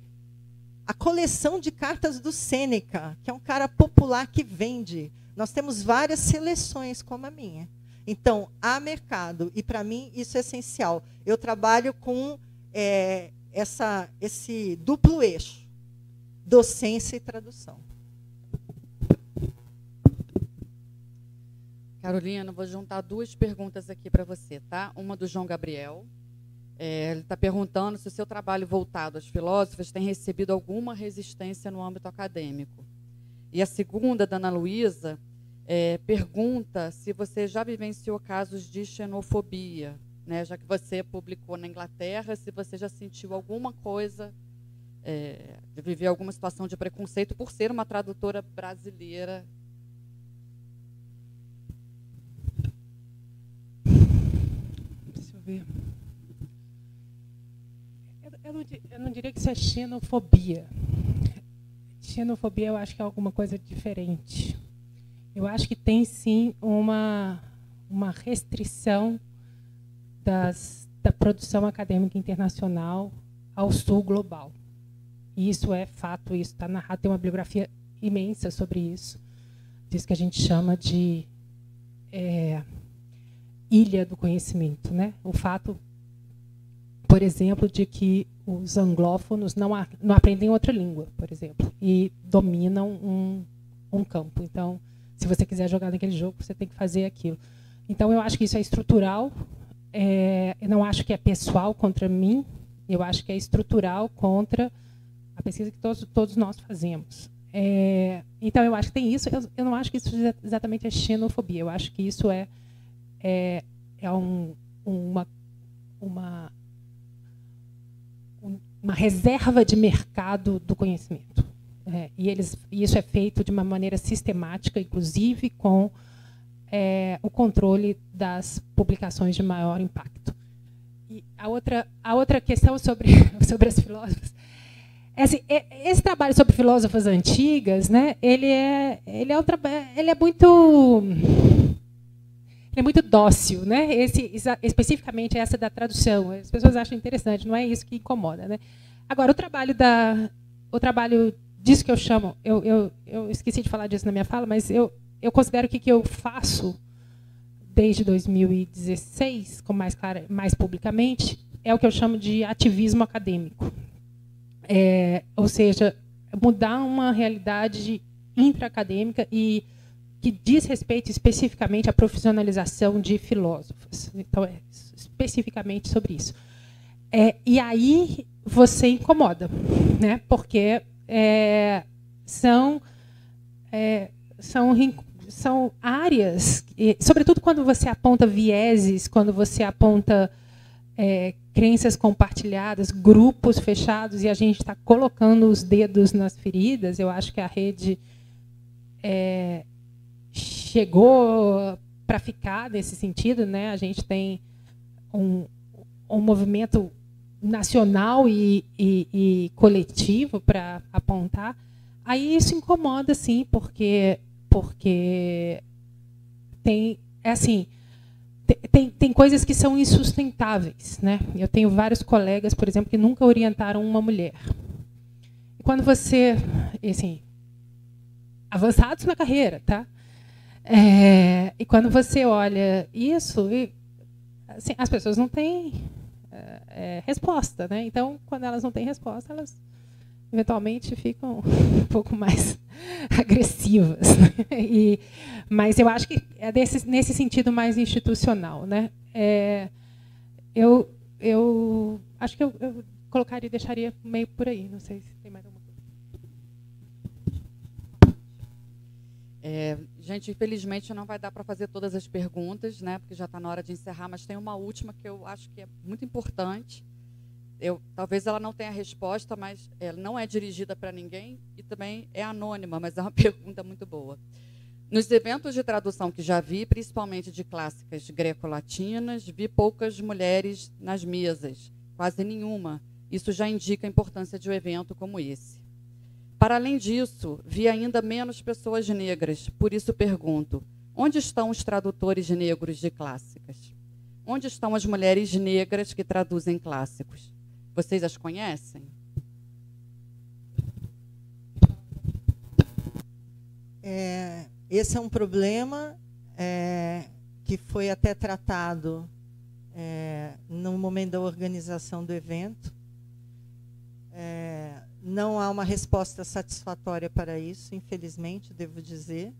A coleção de cartas do Sêneca, que é um cara popular que vende. Nós temos várias seleções como a minha. Então, há mercado. E, para mim, isso é essencial. Eu trabalho com esse duplo eixo. Docência e tradução. Carolina, vou juntar duas perguntas aqui para você, tá? Uma do João Gabriel. Ele está perguntando se o seu trabalho voltado aos filósofos tem recebido alguma resistência no âmbito acadêmico. E a segunda, da Ana Luísa, pergunta se você já vivenciou casos de xenofobia, né? Já que você publicou na Inglaterra, se você já sentiu alguma coisa, de viver alguma situação de preconceito por ser uma tradutora brasileira. Deixa eu ver. Eu não diria que isso é xenofobia. Xenofobia eu acho que é alguma coisa diferente. Eu acho que tem sim uma restrição da produção acadêmica internacional ao sul global. E isso é fato, isso está narrado, tem uma bibliografia imensa sobre isso. Diz que a gente chama de ilha do conhecimento, né? O fato, por exemplo, de que os anglófonos não aprendem outra língua, por exemplo, e dominam um campo. Então, se você quiser jogar naquele jogo, você tem que fazer aquilo. Então, eu acho que isso é estrutural. Eu não acho que é pessoal contra mim. Eu acho que é estrutural contra a pesquisa que todos nós fazemos. Então, eu acho que tem isso. Eu não acho que isso exatamente é xenofobia. Eu acho que isso é uma reserva de mercado do conhecimento. E isso é feito de uma maneira sistemática, inclusive com o controle das publicações de maior impacto. E a outra questão sobre as filósofas, esse trabalho sobre filósofas antigas, né, ele é muito dócil, né? Especificamente essa da tradução. As pessoas acham interessante, não é isso que incomoda, né? Agora, o trabalho disso que eu chamo, eu esqueci de falar disso na minha fala, mas eu considero que eu faço desde 2016, com mais publicamente, é o que eu chamo de ativismo acadêmico. Ou seja, mudar uma realidade intraacadêmica e que diz respeito especificamente à profissionalização de filósofos. Então, especificamente sobre isso. E aí você incomoda, né? Porque são áreas, sobretudo quando você aponta vieses, quando você aponta crenças compartilhadas, grupos fechados, e a gente está colocando os dedos nas feridas. Eu acho que a rede chegou para ficar nesse sentido, né? A gente tem um movimento nacional e coletivo para apontar. Aí isso incomoda, sim, porque tem coisas que são insustentáveis, né? Eu tenho vários colegas, por exemplo, que nunca orientaram uma mulher. E quando você, assim, avançados na carreira, tá? E quando você olha isso, assim, as pessoas não têm resposta, né? Então, quando elas não têm resposta, elas eventualmente ficam um pouco mais agressivas, né? Mas eu acho que é nesse sentido mais institucional, né? Eu acho que eu colocaria, deixaria meio por aí. Não sei se tem mais alguma coisa. Gente, infelizmente não vai dar para fazer todas as perguntas, né? Porque já está na hora de encerrar, mas tem uma última que eu acho que é muito importante. Talvez ela não tenha resposta, mas ela não é dirigida para ninguém e também é anônima, mas é uma pergunta muito boa. Nos eventos de tradução que já vi, principalmente de clássicas greco-latinas, vi poucas mulheres nas mesas, quase nenhuma. Isso já indica a importância de um evento como esse. Para além disso, vi ainda menos pessoas negras. Por isso pergunto, onde estão os tradutores negros de clássicas? Onde estão as mulheres negras que traduzem clássicos? Vocês as conhecem? Esse é um problema que foi até tratado no momento da organização do evento. Não há uma resposta satisfatória para isso, infelizmente, devo dizer.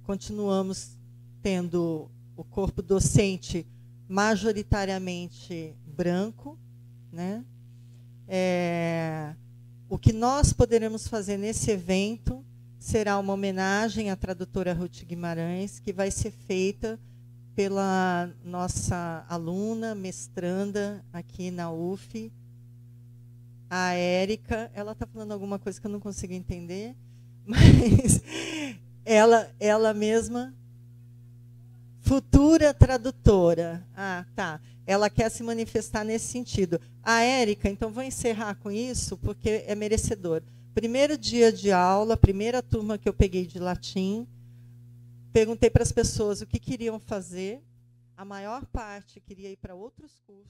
Continuamos tendo o corpo docente majoritariamente branco, né? O que nós poderemos fazer nesse evento será uma homenagem à tradutora Ruth Guimarães, que vai ser feita pela nossa aluna, mestranda aqui na UF, a Érica. Ela está falando alguma coisa que eu não consigo entender, mas ela mesma, futura tradutora. Ah, tá. Ela quer se manifestar nesse sentido. A Érica, então vou encerrar com isso, porque é merecedor. Primeiro dia de aula, primeira turma que eu peguei de latim, perguntei para as pessoas o que queriam fazer. A maior parte queria ir para outros cursos.